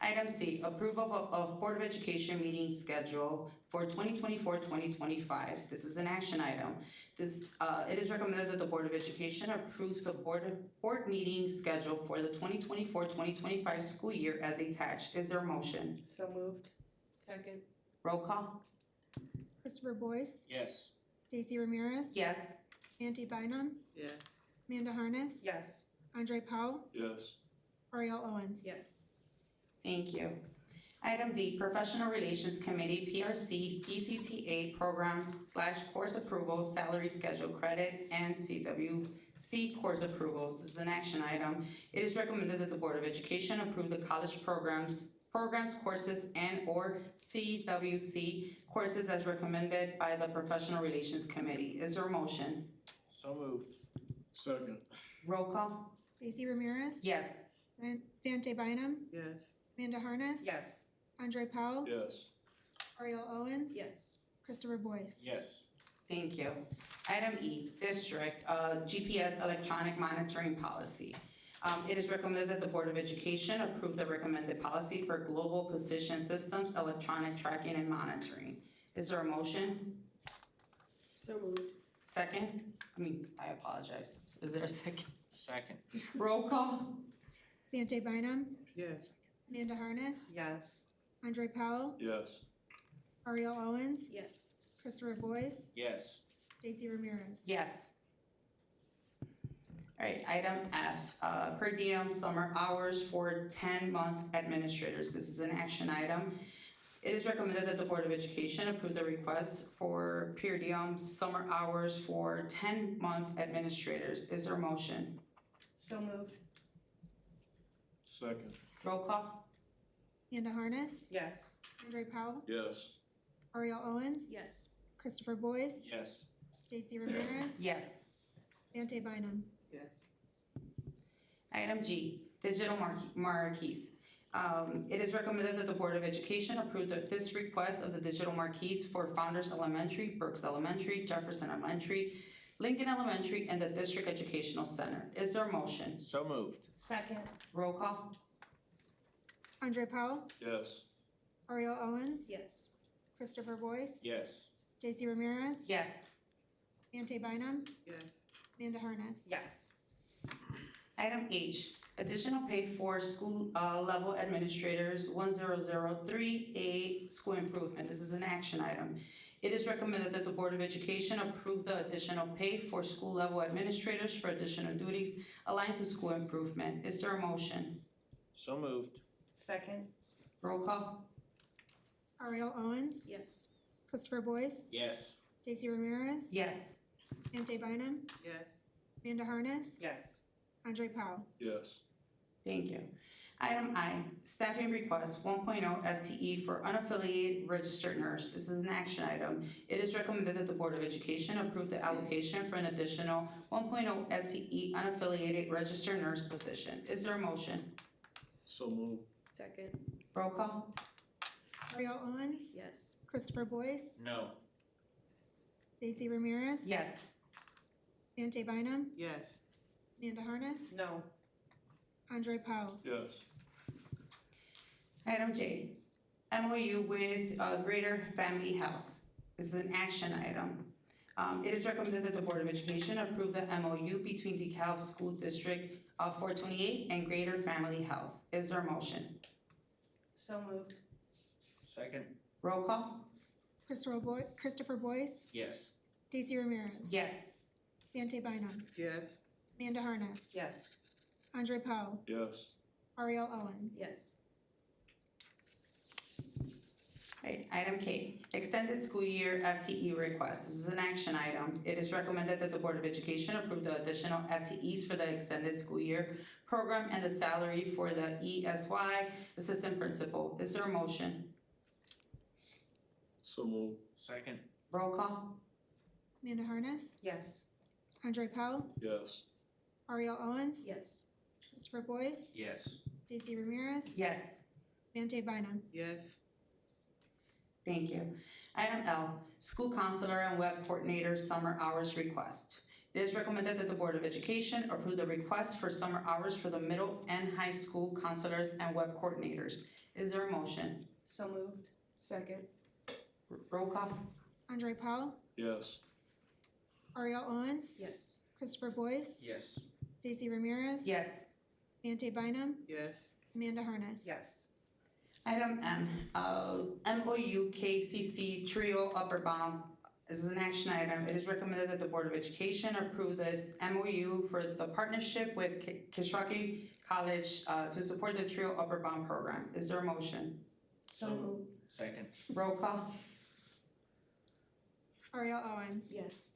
Item C, approval of Board of Education meeting schedule for 2024-2025. This is an action item. It is recommended that the Board of Education approve the board meeting schedule for the 2024-2025 school year as attached. Is there a motion? So moved. Second. Roll call? Christopher Boyce? Yes. Stacy Ramirez? Yes. Ante Bynum? Yes. Amanda Harness? Yes. Andre Powell? Yes. Ariel Owens? Yes. Thank you. Item D, Professional Relations Committee, PRC, DCTA program/course approvals, salary schedule credit, and CWC course approvals. This is an action item. It is recommended that the Board of Education approve the college programs, courses, and/or CWC courses as recommended by the Professional Relations Committee. Is there a motion? So moved. Second. Roll call? Stacy Ramirez? Yes. Ante Bynum? Yes. Amanda Harness? Yes. Andre Powell? Yes. Ariel Owens? Yes. Christopher Boyce? Yes. Thank you. Item E, District, GPS electronic monitoring policy. It is recommended that the Board of Education approve the recommended policy for global position systems, electronic tracking and monitoring. Is there a motion? So moved. Second? I apologize. Is there a second? Second. Roll call? Ante Bynum? Yes. Amanda Harness? Yes. Andre Powell? Yes. Ariel Owens? Yes. Christopher Boyce? Yes. Stacy Ramirez? Yes. All right, item F, per diem summer hours for 10-month administrators. This is an action item. It is recommended that the Board of Education approve the request for per diem summer hours for 10-month administrators. Is there a motion? So moved. Second. Roll call? Amanda Harness, Yes. Andre Powell, Yes. Ariel Owens, Yes. Christopher Boyce, Yes. Stacy Ramirez, Yes. Dante Bynum. Yes. Item G, digital marquees. It is recommended that the Board of Education approve this request of the digital marquees for Founders Elementary, Brooks Elementary, Jefferson Elementary, Lincoln Elementary, and the District Educational Center. Is there a motion? So moved. Second. Roll call? Andre Powell, Yes. Ariel Owens, Yes. Christopher Boyce, Yes. Stacy Ramirez, Yes. Dante Bynum, Yes. Amanda Harness. Yes. Item H, additional pay for school level administrators 1003A school improvement. This is an action item. It is recommended that the Board of Education approve the additional pay for school level administrators for additional duties aligned to school improvement. Is there a motion? So moved. Second. Roll call? Ariel Owens, Yes. Christopher Boyce, Yes. Stacy Ramirez, Yes. Dante Bynum, Yes. Amanda Harness, Yes. Andre Powell. Yes. Thank you. Item I, staffing request 1.0 FTE for unaffiliated registered nurse. This is an action item. It is recommended that the Board of Education approve the allocation for an additional 1.0 FTE unaffiliated registered nurse position. Is there a motion? So moved. Second. Roll call? Ariel Owens, Yes. Christopher Boyce, No. Stacy Ramirez, Yes. Dante Bynum, Yes. Amanda Harness, No. Andre Powell. Yes. Item J, MOU with Greater Family Health. This is an action item. It is recommended that the Board of Education approve the MOU between DeKalb School District 428 and Greater Family Health. Is there a motion? So moved. Second. Roll call? Christopher Boyce, Yes. Stacy Ramirez, Yes. Dante Bynum, Yes. Amanda Harness, Yes. Andre Powell, Yes. Ariel Owens. Yes. Right, item K, extended school year FTE request. This is an action item. It is recommended that the Board of Education approve the additional FTEs for the extended school year program and the salary for the ESY assistant principal. Is there a motion? So moved. Second. Roll call? Amanda Harness, Yes. Andre Powell, Yes. Ariel Owens, Yes. Christopher Boyce, Yes. Stacy Ramirez, Yes. Dante Bynum. Yes. Thank you. Item L, school counselor and web coordinator summer hours request. It is recommended that the Board of Education approve the request for summer hours for the middle and high school counselors and web coordinators. Is there a motion? So moved. Second. Roll call? Andre Powell, Yes. Ariel Owens, Yes. Christopher Boyce, Yes. Stacy Ramirez, Yes. Dante Bynum, Yes. Amanda Harness. Yes. Item M, MOU KCC Trio Upper Bound. This is an action item. It is recommended that the Board of Education approve this MOU for the partnership with Kishwaukee College to support the Trio Upper Bound program. Is there a motion? So moved. Second. Roll call? Ariel Owens, Yes.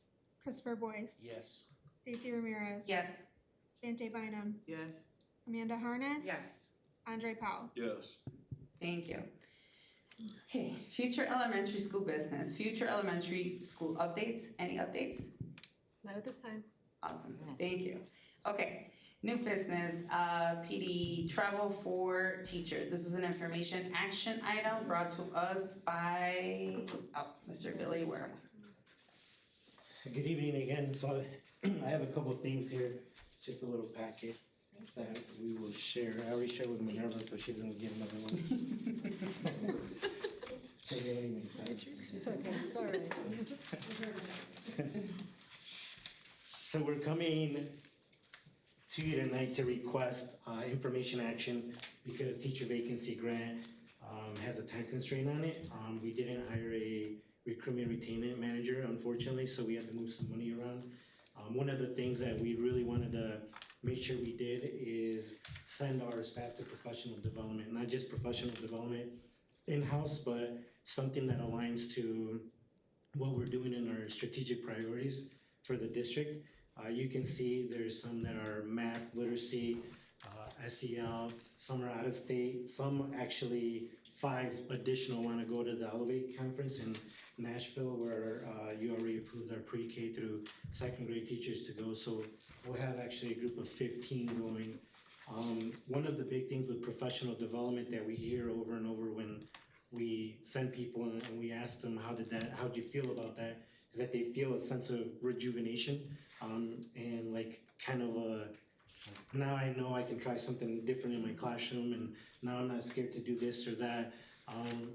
Christopher Boyce, Yes. Stacy Ramirez, Yes. Dante Bynum, Yes. Amanda Harness, Yes. Andre Powell. Yes. Thank you. Okay, future elementary school business, future elementary school updates. Any updates? Not at this time. Awesome, thank you. Okay, new business, PD travel for teachers. This is an information action item brought to us by, Mr. Billy Ware. Good evening again. So I have a couple of things here, just a little packet that we will share. I already shared with Minerva, so she doesn't get another one. It's okay, it's all right. So we're coming to you tonight to request information action because teacher vacancy grant has a time constraint on it. We didn't hire a recruitment retainment manager, unfortunately, so we had to move some money around. One of the things that we really wanted to make sure we did is send our staff to professional development, not just professional development, in-house, but something that aligns to what we're doing in our strategic priorities for the district. You can see there's some that are math, literacy, SEL, some are out of state, some actually 5 additional wanna go to the Elevate conference in Nashville where you already approved our pre-K through second grade teachers to go. So we'll have actually a group of 15 going. One of the big things with professional development that we hear over and over when we send people and we ask them how'd you feel about that, is that they feel a sense of rejuvenation, and like kind of now I know I can try something different in my classroom and now I'm not scared to do this or that.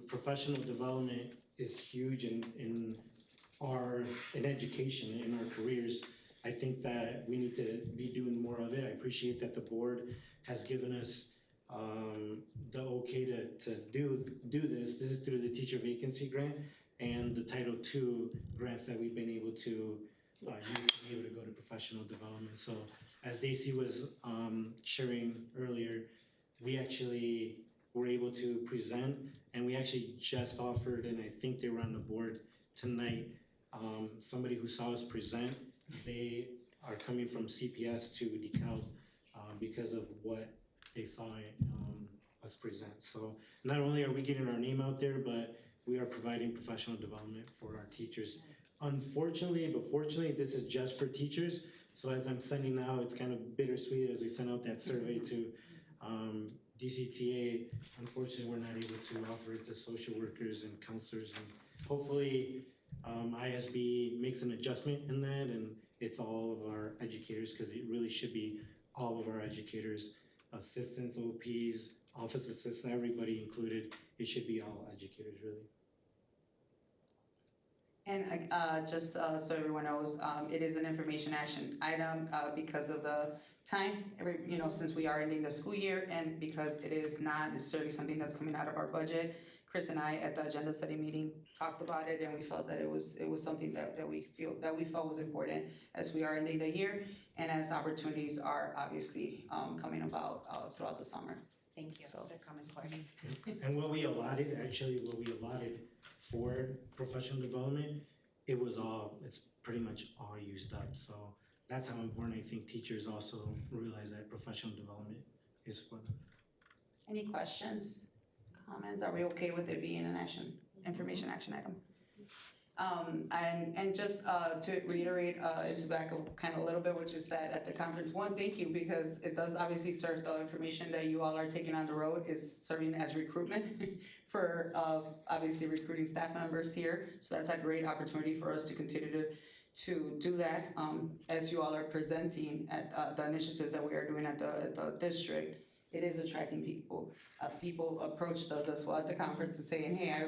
Professional development is huge in education, in our careers. I think that we need to be doing more of it. I appreciate that the board has given us the okay to do this. This is through the teacher vacancy grant and the Title II grants that we've been able to use to be able to go to professional development. So as Daisy was sharing earlier, we actually were able to present, and we actually just offered, and I think they were on the board tonight, somebody who saw us present. They are coming from CPS to DeKalb because of what they saw us present. So not only are we getting our name out there, but we are providing professional development for our teachers. Unfortunately, but fortunately, this is just for teachers. So as I'm sending out, it's kind of bittersweet as we send out that survey to DCTA. Unfortunately, we're not able to offer it to social workers and counselors, and hopefully ISB makes an adjustment in that and it's all of our educators, because it really should be all of our educators, assistants, OPs, office assistants, everybody included. It should be all educators, really. And just so everyone knows, it is an information action item because of the time, since we are ending the school year, and because it is not necessarily something that's coming out of our budget. Chris and I at the agenda setting meeting talked about it, and we felt that it was something that we felt was important as we are ending the year and as opportunities are obviously coming about throughout the summer. Thank you, So. they're coming quick. And what we allotted for professional development, it's pretty much all used up. So that's how important I think teachers also realize that professional development is for them. Any questions, comments? Are we okay with it being an information action item? And just to reiterate, into back kind of a little bit, which is that at the conference, thank you, because it does obviously serve the information that you all are taking on the road is serving as recruitment for obviously recruiting staff members here. So that's a great opportunity for us to continue to do that as you all are presenting at the initiatives that we are doing at the district. It is attracting people. People approached us as well at the conference and saying, hey, I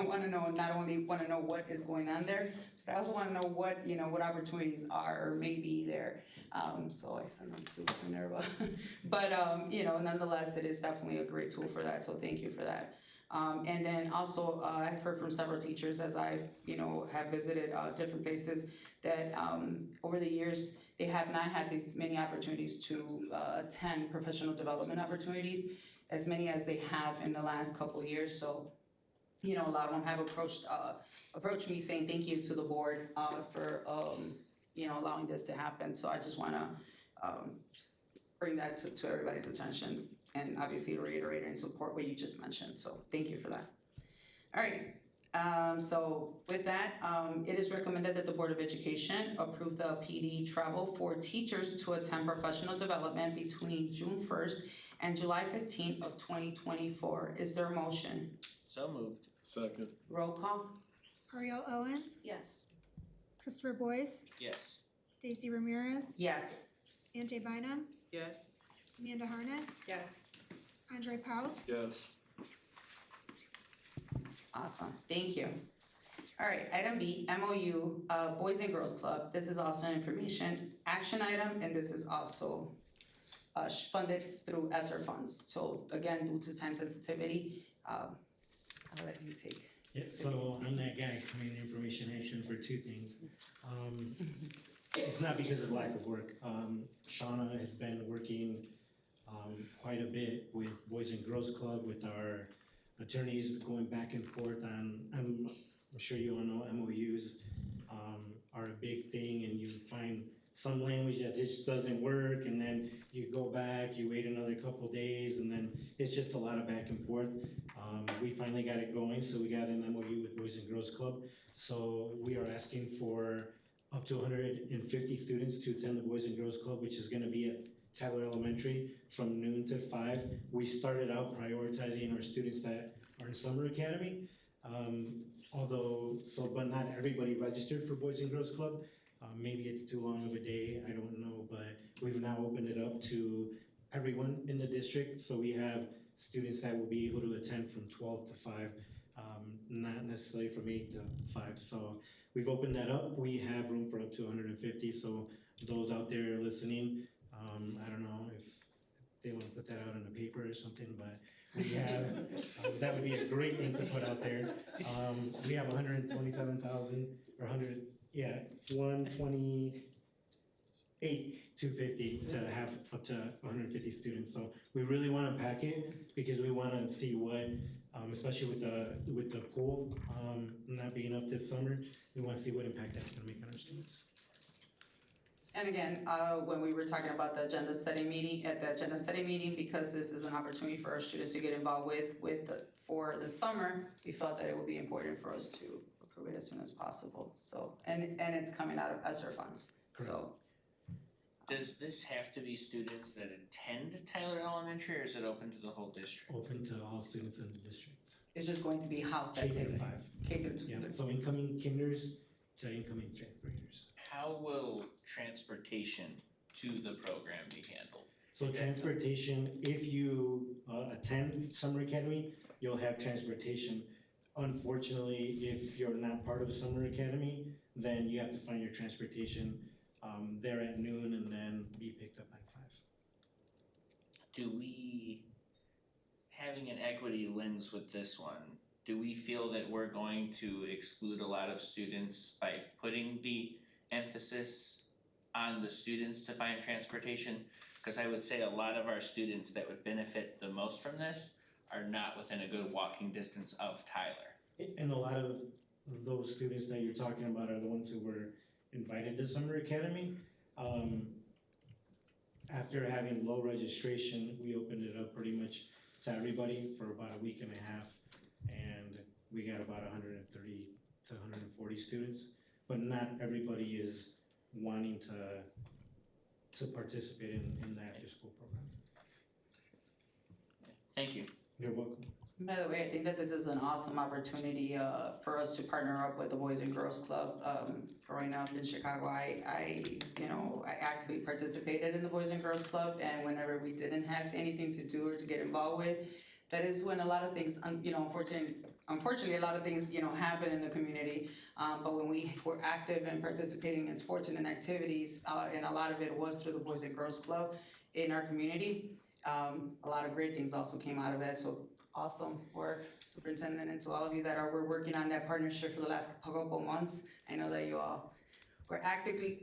wanna know, not only wanna know what is going on there, but I also wanna know what opportunities are or may be there. So I sent them to Minerva. But nonetheless, it is definitely a great tool for that, so thank you for that. And then also, I've heard from several teachers as I, have visited different places that over the years, they have not had these many opportunities to attend professional development opportunities, as many as they have in the last couple of years. So, a lot of them have approached me saying thank you to the board for allowing this to happen. So I just wanna bring that to everybody's attention and obviously reiterate and support what you just mentioned. So thank you for that. All right. So with that, it is recommended that the Board of Education approve the PD travel for teachers to attend professional development between June 1st and July 15th of 2024. Is there a motion? So moved. Second. Roll call? Ariel Owens, Yes. Christopher Boyce, Yes. Daisy Ramirez, Yes. Ante Bynum, Yes. Amanda Harness, Yes. Andre Powell. Yes. Awesome, thank you. All right, item B, MOU, Boys and Girls Club. This is also an information action item, and this is also funded through ESSER funds. So again, due to time sensitivity, I'll let you take. Yeah, so I'm that guy coming in information action for two things. It's not because of lack of work. Shauna has been working quite a bit with Boys and Girls Club, with our attorneys going back and forth on, I'm sure you all know MOUs are a big thing, and you find some language that just doesn't work, and then you go back, you wait another couple days, and then it's just a lot of back and forth. We finally got it going, so we got an MOU with Boys and Girls Club. So we are asking for up to 150 students to attend the Boys and Girls Club, which is gonna be at Tyler Elementary from noon to 5. We started out prioritizing our students that are in summer academy. But not everybody registered for Boys and Girls Club. Maybe it's too long of a day, I don't know, but we've now opened it up to everyone in the district. So we have students that will be able to attend from 12 to 5, not necessarily from 8 to 5. So we've opened that up. We have room for up to 150. So those out there listening, I don't know if they want to put that out in the paper or something, but we have, that would be a great thing to put out there. We have 127,000 or 128,250 to have up to 150 students. So we really want to pack it because we want to see what, especially with the pool not being up this summer, we want to see what impact that's going to make on our students. And again, when we were talking about the agenda setting meeting, because this is an opportunity for our students to get involved for the summer, we felt that it would be important for us to approve it as soon as possible. So, and it's coming out of ESSER funds, so. Does this have to be students that attend Tyler Elementary, or is it open to the whole district? Open to all students in the district. It's just going to be housed K at through 5. K through 2. Yeah, so incoming kinders to incoming 5th graders. How will transportation to the program be handled? So transportation, if you attend Summer Academy, you'll have transportation. Unfortunately, if you're not part of Summer Academy, then you have to find your transportation there at noon and then be picked up by 5. Do we, having an equity lens with this one, do we feel that we're going to exclude a lot of students by putting the emphasis on the students to find transportation? Because I would say a lot of our students that would benefit the most from this are not within a good walking distance of Tyler. And a lot of those students that you're talking about are the ones who were invited to Summer Academy. After having low registration, we opened it up pretty much to everybody for about a week and a half. And we got about 130 to 140 students. But not everybody is wanting to participate in the after school program. Thank you. You're welcome. By the way, I think that this is an awesome opportunity for us to partner up with the Boys and Girls Club. Growing up in Chicago, I actively participated in the Boys and Girls Club, and whenever we didn't have anything to do or to get involved with, that is when a lot of things, unfortunately, a lot of things, happen in the community. But when we were active and participating in sports and in activities, and a lot of it was through the Boys and Girls Club in our community, a lot of great things also came out of that. So awesome work, Superintendent, and to all of you that were working on that partnership for the last couple months. I know that you all were actively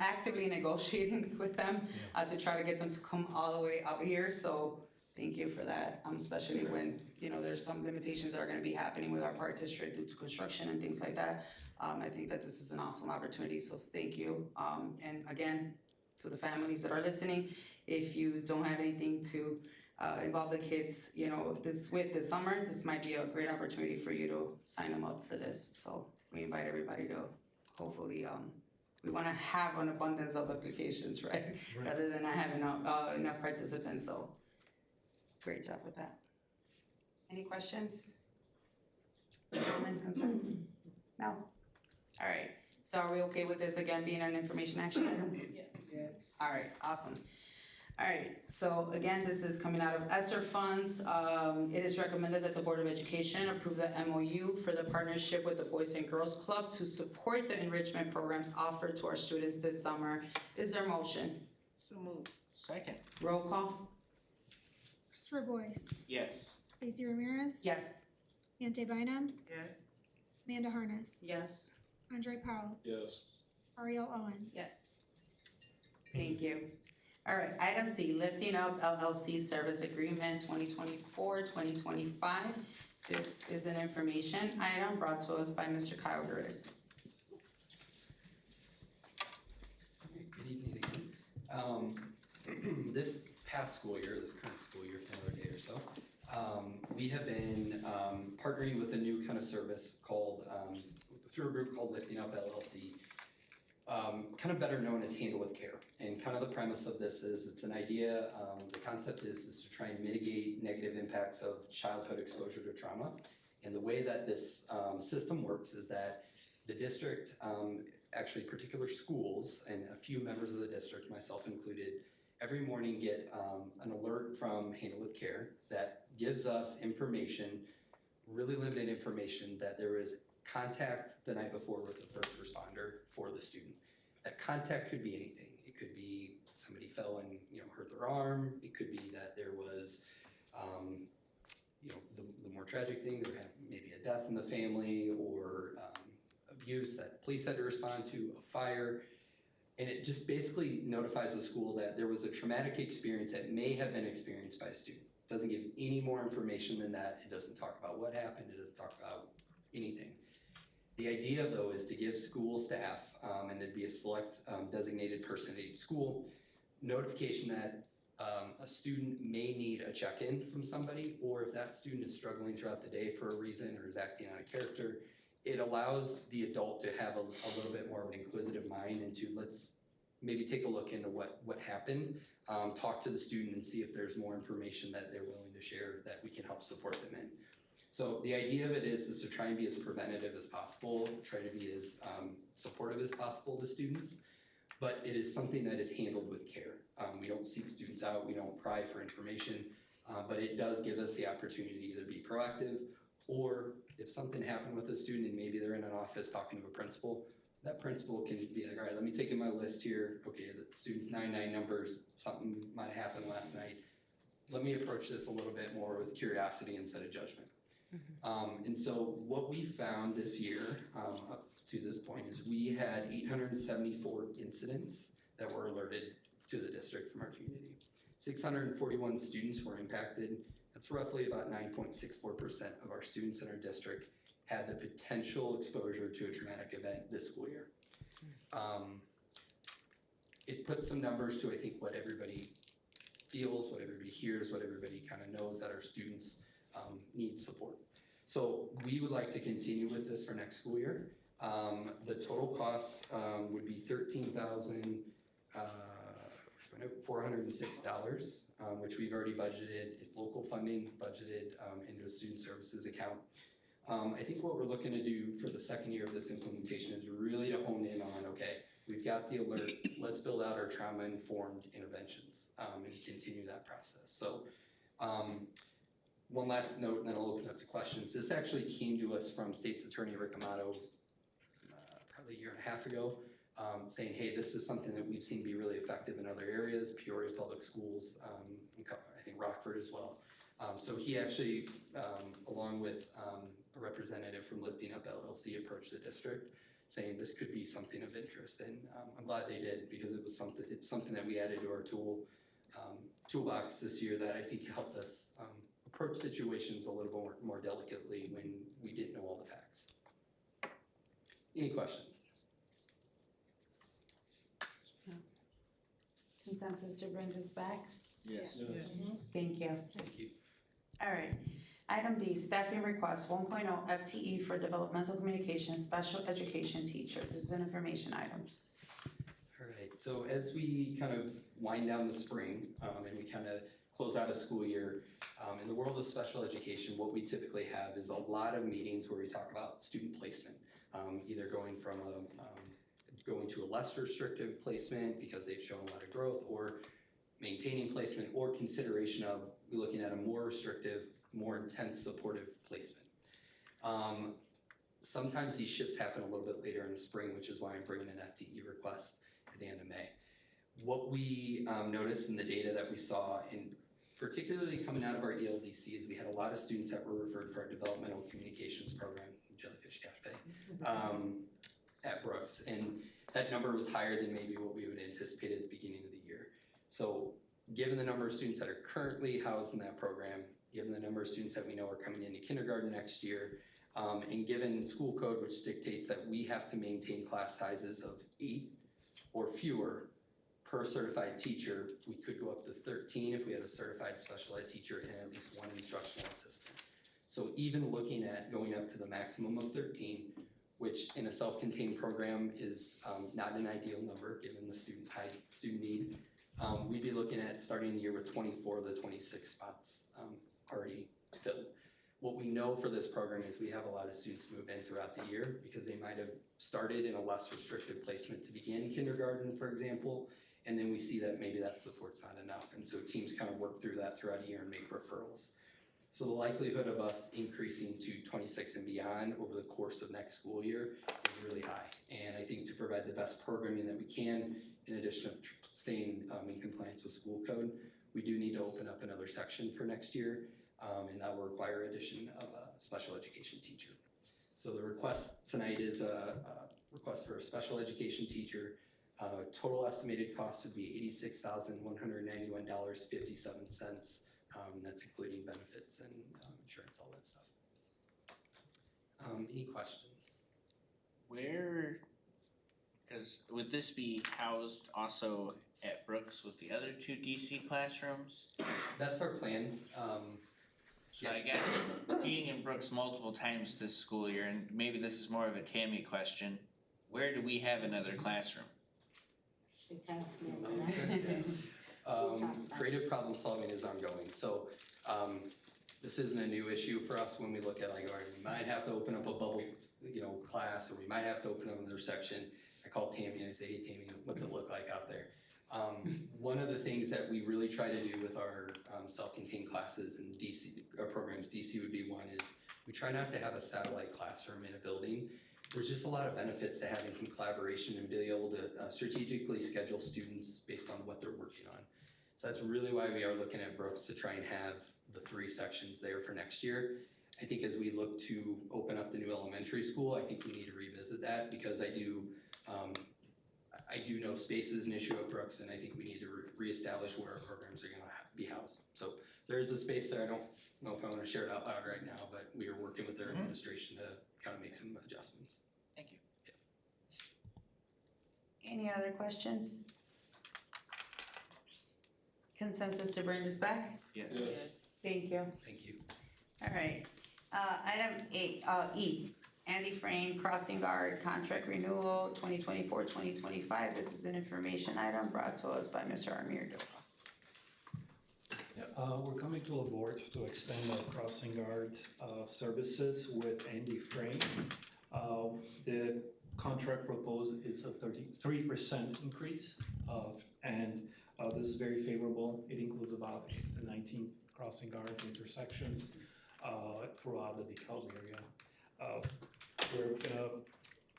negotiating with them to try to get them to come all the way up here. So thank you for that, especially when, there's some limitations that are gonna be happening with our park district due to construction and things like that. I think that this is an awesome opportunity, so thank you. And again, to the families that are listening, if you don't have anything to involve the kids, this summer, this might be a great opportunity for you to sign them up for this. So we invite everybody to hopefully, we wanna have an abundance of applications, right? Rather than not having enough participants, so great job with that. Any questions? Comments, concerns? No? All right, so are we okay with this again being an information action item? Yes. All right, awesome. All right, so again, this is coming out of ESSER funds. It is recommended that the Board of Education approve the MOU for the partnership with the Boys and Girls Club to support the enrichment programs offered to our students this summer. Is there a motion? So moved. Second. Roll call? Christopher Boyce. Yes. Lacey Ramirez. Yes. Ante Bynum. Yes. Amanda Harness. Yes. Andre Powell. Yes. Ariel Owens. Yes. Thank you. All right, item C, Lifting Up LLC Service Agreement 2024-2025. This is an information item brought to us by Mr. Kyle Gurris. Good evening again. This past school year, this current school year, for another day or so, we have been partnering with a new kind of service called, through a group called Lifting Up LLC, kind of better known as Handle with Care. And kind of the premise of this is, it's an idea, the concept is to try and mitigate negative impacts of childhood exposure to trauma. And the way that this system works is that the district, actually particular schools and a few members of the district, myself included, every morning get an alert from Handle with Care that gives us information, really limited information, that there was contact the night before with the first responder for the student. That contact could be anything. It could be somebody fell and hurt their arm. It could be that there was the more tragic thing, there had maybe a death in the family, or abuse that police had to respond to, a fire. And it just basically notifies the school that there was a traumatic experience that may have been experienced by a student. It doesn't give any more information than that. It doesn't talk about what happened. It doesn't talk about anything. The idea, though, is to give school staff, and there'd be a select designated person at each school, notification that a student may need a check-in from somebody, or if that student is struggling throughout the day for a reason or is acting out of character, it allows the adult to have a little bit more of an inquisitive mind into, let's maybe take a look into what happened, talk to the student and see if there's more information that they're willing to share that we can help support them in. So the idea of it is to try and be as preventative as possible, try to be as supportive as possible to students, but it is something that is handled with care. We don't seek students out, we don't pry for information, but it does give us the opportunity to either be proactive, or if something happened with a student and maybe they're in an office talking to a principal, that principal can be like, all right, let me take in my list here. Okay, the student's 99 numbers, something might have happened last night. Let me approach this a little bit more with curiosity instead of judgment. And so what we found this year, up to this point, is we had 874 incidents that were alerted to the district from our community. 641 students were impacted. That's roughly about 9.64% of our students in our district had the potential exposure to a traumatic event this school year. It puts some numbers to, I think, what everybody feels, what everybody hears, what everybody kind of knows, that our students need support. So we would like to continue with this for next school year. The total cost would be $13,406, which we've already budgeted, local funding budgeted into a student services account. I think what we're looking to do for the second year of this implementation is really to hone in on, okay, we've got the alert, let's build out our trauma-informed interventions and continue that process. So one last note, and then I'll open up to questions. This actually came to us from State's Attorney Rick Amato probably a year and a half ago, saying, hey, this is something that we've seen be really effective in other areas, Peoria Public Schools, I think Rockford as well. So he actually, along with a representative from Lifting Up LLC, approached the district saying this could be something of interest, and I'm glad they did, because it's something that we added to our toolbox this year that I think helped us approach situations a little more delicately when we didn't know all the facts. Any questions? Consensus to bring this back? Yes. Thank you. Thank you. All right. Item D, staffing request 1.0 FTE for developmental communication special education teacher. This is an information item. All right, so as we kind of wind down the spring and we kind of close out a school year, in the world of special education, what we typically have is a lot of meetings where we talk about student placement, either going from going to a less restrictive placement because they've shown a lot of growth, or maintaining placement, or consideration of looking at a more restrictive, more intense supportive placement. Sometimes these shifts happen a little bit later in the spring, which is why I'm bringing an FTE request at the end of May. What we noticed in the data that we saw, in particularly coming out of our ELDC, is we had a lot of students that were referred for our developmental communications program, Jellyfish Cafe, at Brooks, and that number was higher than maybe what we would anticipate at the beginning of the year. So given the number of students that are currently housed in that program, given the number of students that we know are coming into kindergarten next year, and given school code, which dictates that we have to maintain class sizes of 8 or fewer per certified teacher, we could go up to 13 if we had a certified special ed teacher and at least 1 instructional assistant. So even looking at going up to the maximum of 13, which in a self-contained program is not an ideal number given the student height, student need, we'd be looking at starting the year with 24 of the 26 spots already filled. What we know for this program is we have a lot of students move in throughout the year because they might have started in a less restrictive placement to begin kindergarten, for example, and then we see that maybe that support's not enough. And so teams kind of work through that throughout a year and make referrals. So the likelihood of us increasing to 26 and beyond over the course of next school year is really high. And I think to provide the best programming that we can, in addition to staying in compliance with school code, we do need to open up another section for next year, and that will require addition of a special education teacher. So the request tonight is a request for a special education teacher. Total estimated cost would be $86,191.57. That's including benefits and insurance, all that stuff. Any questions? Where, because would this be housed also at Brooks with the other 2 DC classrooms? That's our plan. So I guess being in Brooks multiple times this school year, and maybe this is more of a Tammy question, where do we have another classroom? Creative problem solving is ongoing. So this isn't a new issue for us when we look at like, all right, we might have to open up a bubble, class, or we might have to open up another section. I call Tammy and I say, hey Tammy, what's it look like out there? One of the things that we really try to do with our self-contained classes and DC programs, DC would be one, is we try not to have a satellite classroom in a building. There's just a lot of benefits to having some collaboration and being able to strategically schedule students based on what they're working on. So that's really why we are looking at Brooks to try and have the 3 sections there for next year. I think as we look to open up the new elementary school, I think we need to revisit that because I do know space is an issue at Brooks, and I think we need to reestablish where our programs are going to be housed. So there is a space there. I don't know if I want to share it out loud right now, but we are working with their administration to kind of make some adjustments. Thank you. Any other questions? Consensus to bring this back? Yes. Thank you. Thank you. All right, item E, Andy Frame Crossing Guard Contract Renewal 2024-2025. This is an information item brought to us by Mr. Amir Dofa. We're coming to the board to extend our crossing guard services with Andy Frame. The contract proposed is a 33% increase, and this is very favorable. It includes about 19 crossing guards intersections throughout the DeKalb area.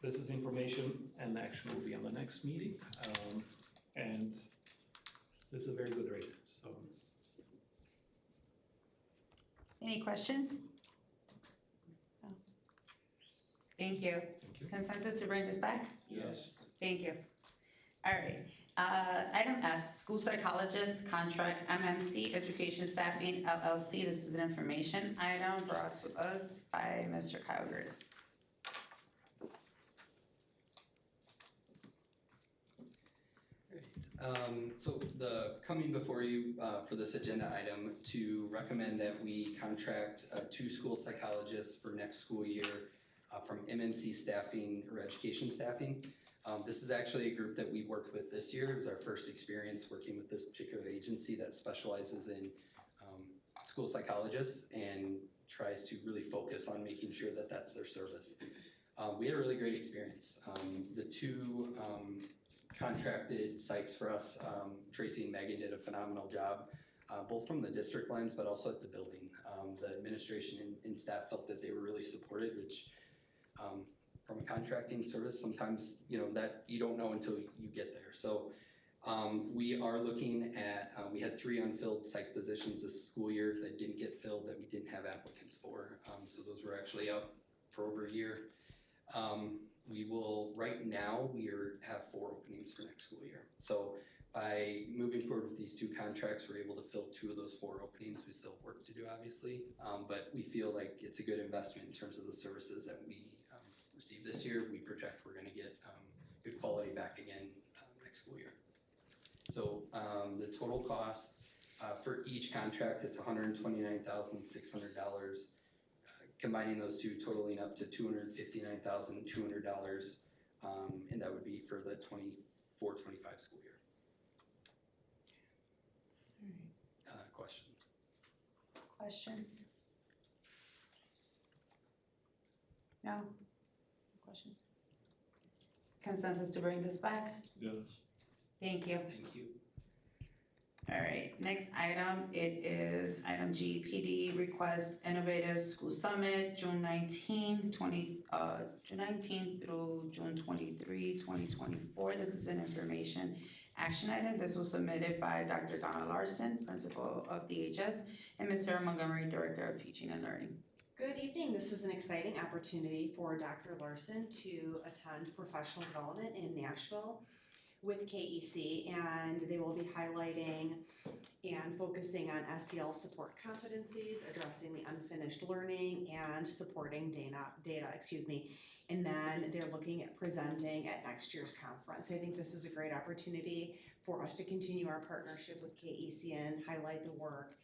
This is information and action will be on the next meeting, and this is a very good rate. So. Any questions? No. Thank you. Consensus to bring this back? Yes. Thank you. All right, item F, School Psychologist Contract MMC Education Staffing LLC. This is an information item brought to us by Mr. Kyle Gris. So coming before you for this agenda item to recommend that we contract 2 school psychologists for next school year from MMC Staffing or Education Staffing. This is actually a group that we worked with this year. It was our first experience working with this particular agency that specializes in school psychologists and tries to really focus on making sure that that's their service. We had a really great experience. The 2 contracted psychs for us, Tracy and Megan did a phenomenal job, both from the district lines but also at the building. The administration and staff felt that they were really supported, which from a contracting service, sometimes that you don't know until you get there. So we are looking at, we had 3 unfilled psych positions this school year that didn't get filled, that we didn't have applicants for. So those were actually up for over a year. We will, right now, we have 4 openings for next school year. So By moving forward with these two contracts, we're able to fill 2 of those 4 openings. We still have work to do, obviously, but we feel like it's a good investment in terms of the services that we receive this year. We project we're gonna get good quality back again next school year. So the total cost for each contract, it's $129,600. Combining those two totaling up to $259,200, and that would be for the 24-25 school year. Questions? Questions? No? Questions? Consensus to bring this back? Yes. Thank you. Thank you. All right, next item, it is item G, PD requests Innovative School Summit, June 19 through June 23, 2024. This is an information action item. This was submitted by Dr. Donna Larson, Principal of DHS, and Ms. Sarah Montgomery, Director of Teaching and Learning. Good evening. This is an exciting opportunity for Dr. Larson to attend professional development in Nashville with KEC, and they will be highlighting and focusing on SEL support competencies, addressing the unfinished learning, and supporting data, and then they're looking at presenting at next year's conference. I think this is a great opportunity for us to continue our partnership with KEC and highlight the work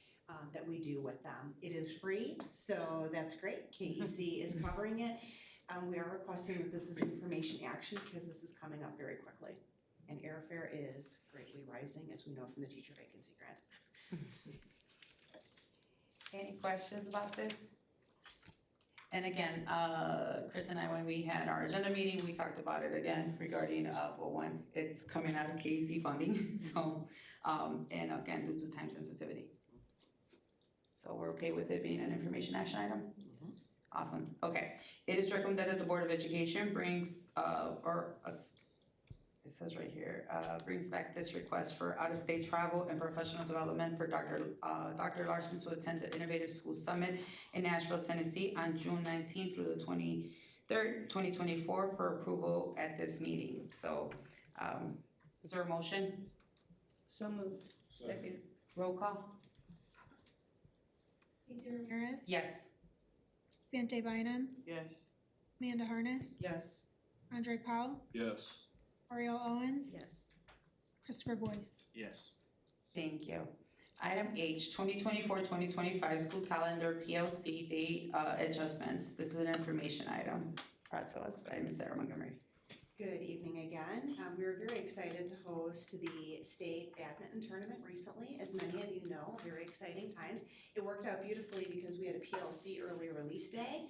that we do with them. It is free, so that's great. KEC is covering it. We are requesting that this is information action because this is coming up very quickly. And airfare is greatly rising, as we know from the teacher vacancy grant. Any questions about this? And again, Chris and I, when we had our agenda meeting, we talked about it again regarding, when it's coming out of KEC funding, so, and again, due to time sensitivity. So we're okay with it being an information action item? Awesome, okay. It is recommended that the Board of Education brings, it says right here, brings back this request for out-of-state travel and professional development for Dr. Larson to attend the Innovative School Summit in Nashville, Tennessee on June 19th through the 23rd, 2024 for approval at this meeting. So, is there a motion? So moved. Second. Roll call? Lisa Ramirez. Yes. Vante Bynum. Yes. Amanda Harness. Yes. Andre Powell. Yes. Ariel Owens. Yes. Christopher Boyce. Yes. Thank you. Item H, 2024-2025 school calendar PLC date adjustments. This is an information item brought to us by Ms. Sarah Montgomery. Good evening again. We were very excited to host the state badminton tournament recently. As many of you know, very exciting times. It worked out beautifully because we had a PLC early release day.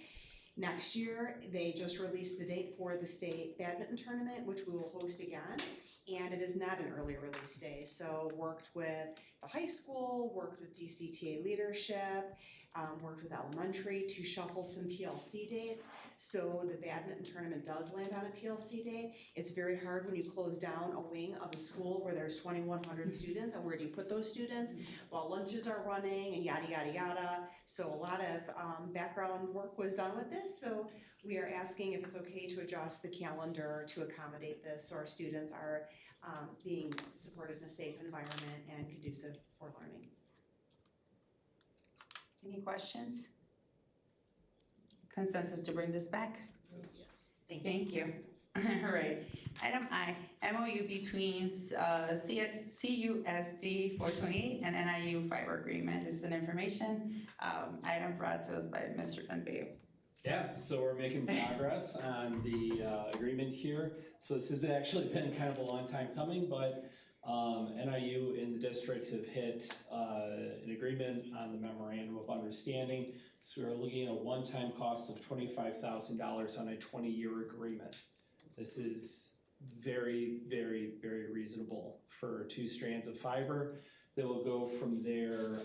Next year, they just released the date for the state badminton tournament, which we will host again. And it is not an early release day. So worked with the high school, worked with DCTA leadership, worked with elementary to shuffle some PLC dates. So the badminton tournament does land on a PLC date. It's very hard when you close down a wing of a school where there's 2,100 students, and where do you put those students while lunches are running and yada, yada, yada. So a lot of background work was done with this. So we are asking if it's okay to adjust the calendar to accommodate this so our students are being supported in a safe environment and conducive for learning. Any questions? Consensus to bring this back? Yes. Thank you. All right. Item I, MOU between CUSD 428 and NIU fiber agreement. This is an information item brought to us by Mr. Dunbay. Yeah, so we're making progress on the agreement here. So this has actually been kind of a long time coming, but NIU and the district have hit an agreement on the memorandum of understanding. So we're looking at a one-time cost of $25,000 on a 20-year agreement. This is very, very, very reasonable for 2 strands of fiber. They will go from their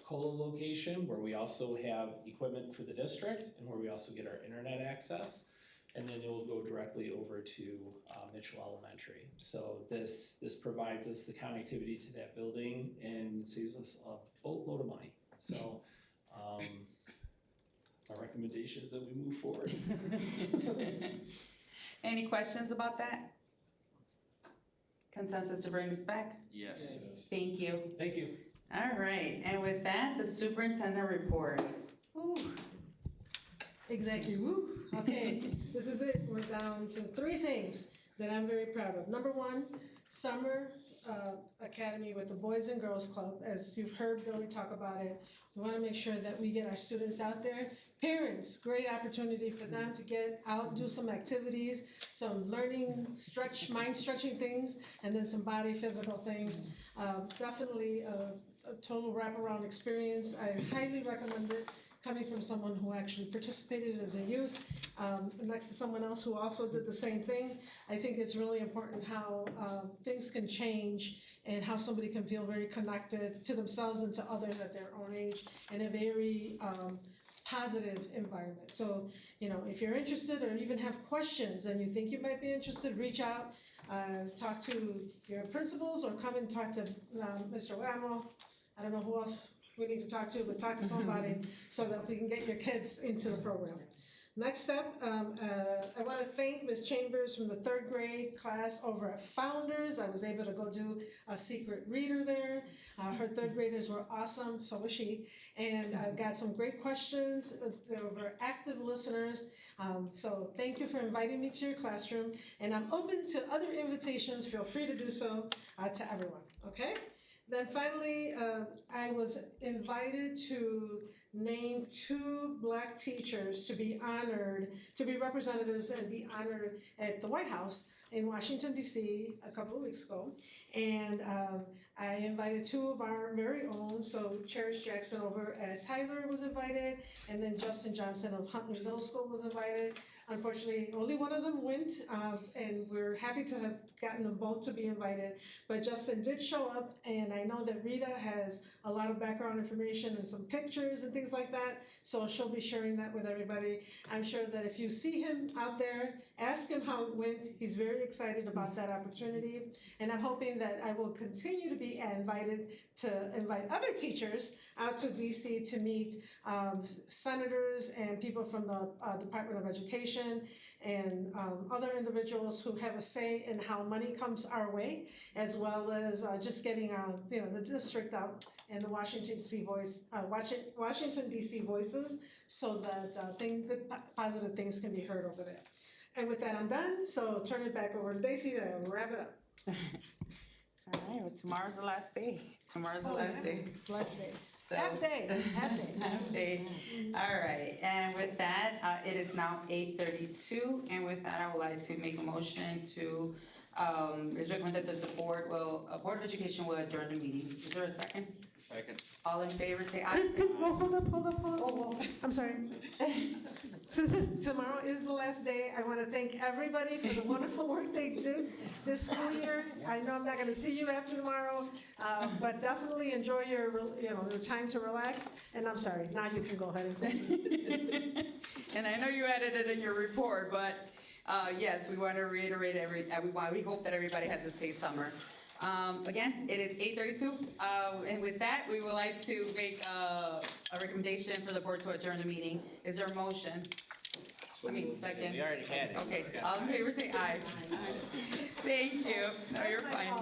co-location, where we also have equipment for the district and where we also get our internet access. And then it will go directly over to Mitchell Elementary. So this provides us the connectivity to that building and saves us a boatload of money. So our recommendation is that we move forward. Any questions about that? Consensus to bring this back? Yes. Thank you. Thank you. All right, and with that, the superintendent report. Ooh. Exactly, woo. Okay, this is it. We're down to 3 things that I'm very proud of. Number 1, summer academy with the Boys and Girls Club. As you've heard Billy talk about it, we want to make sure that we get our students out there. Parents, great opportunity for them to get out, do some activities, some learning, mind stretching things, and then some body physical things. Definitely a total wraparound experience. I highly recommend it, coming from someone who actually participated as a youth, next to someone else who also did the same thing. I think it's really important how things can change and how somebody can feel very connected to themselves and to others at their own age in a very positive environment. So, if you're interested or even have questions and you think you might be interested, reach out, talk to your principals or come and talk to Mr. Ramo. I don't know who else we need to talk to, but talk to somebody so that we can get your kids into the program. Next step, I want to thank Ms. Chambers from the 3rd grade class over at Founders. I was able to go do a secret reader there. Her 3rd graders were awesome, so was she. And got some great questions. They were active listeners. So thank you for inviting me to your classroom. And I'm open to other invitations. Feel free to do so to everyone, okay? Then finally, I was invited to name 2 Black teachers to be honored, to be representatives and be honored at the White House in Washington, D.C. a couple of weeks ago. And I invited 2 of our very own, so Cherish Jackson over at Tyler was invited, and then Justin Johnson of Huntley Middle School was invited. Unfortunately, only one of them went, and we're happy to have gotten them both to be invited. But Justin did show up, and I know that Rita has a lot of background information and some pictures and things like that, so she'll be sharing that with everybody. I'm sure that if you see him out there, ask him how it went. He's very excited about that opportunity, and I'm hoping that I will continue to be invited to invite other teachers out to DC to meet senators and people from the Department of Education and other individuals who have a say in how money comes our way, as well as just getting the district out and the Washington DC voices, so that good positive things can be heard over there. And with that, I'm done. So turn it back over to Daisy to wrap it up. All right, well, tomorrow's the last day. Tomorrow's the last day. It's the last day. So, Half day. half day. All right, and with that, it is now 8:32, and with that, I would like to make a motion to, it's recommended that the Board of Education will adjourn the meeting. Is there a second? Second. All in favor, say aye. Hold up. I'm sorry. Since tomorrow is the last day, I want to thank everybody for the wonderful work they did this school year. I know I'm not going to see you after tomorrow, but definitely enjoy your time to relax. And I'm sorry, now you can go ahead and. And I know you added it in your report, but yes, we want to reiterate we hope that everybody has a safe summer. Again, it is 8:32, and with that, we would like to make a recommendation for the board to adjourn the meeting. Is there a motion? Second. We already had it. Okay, all in favor say aye. Thank you. No, you're fine.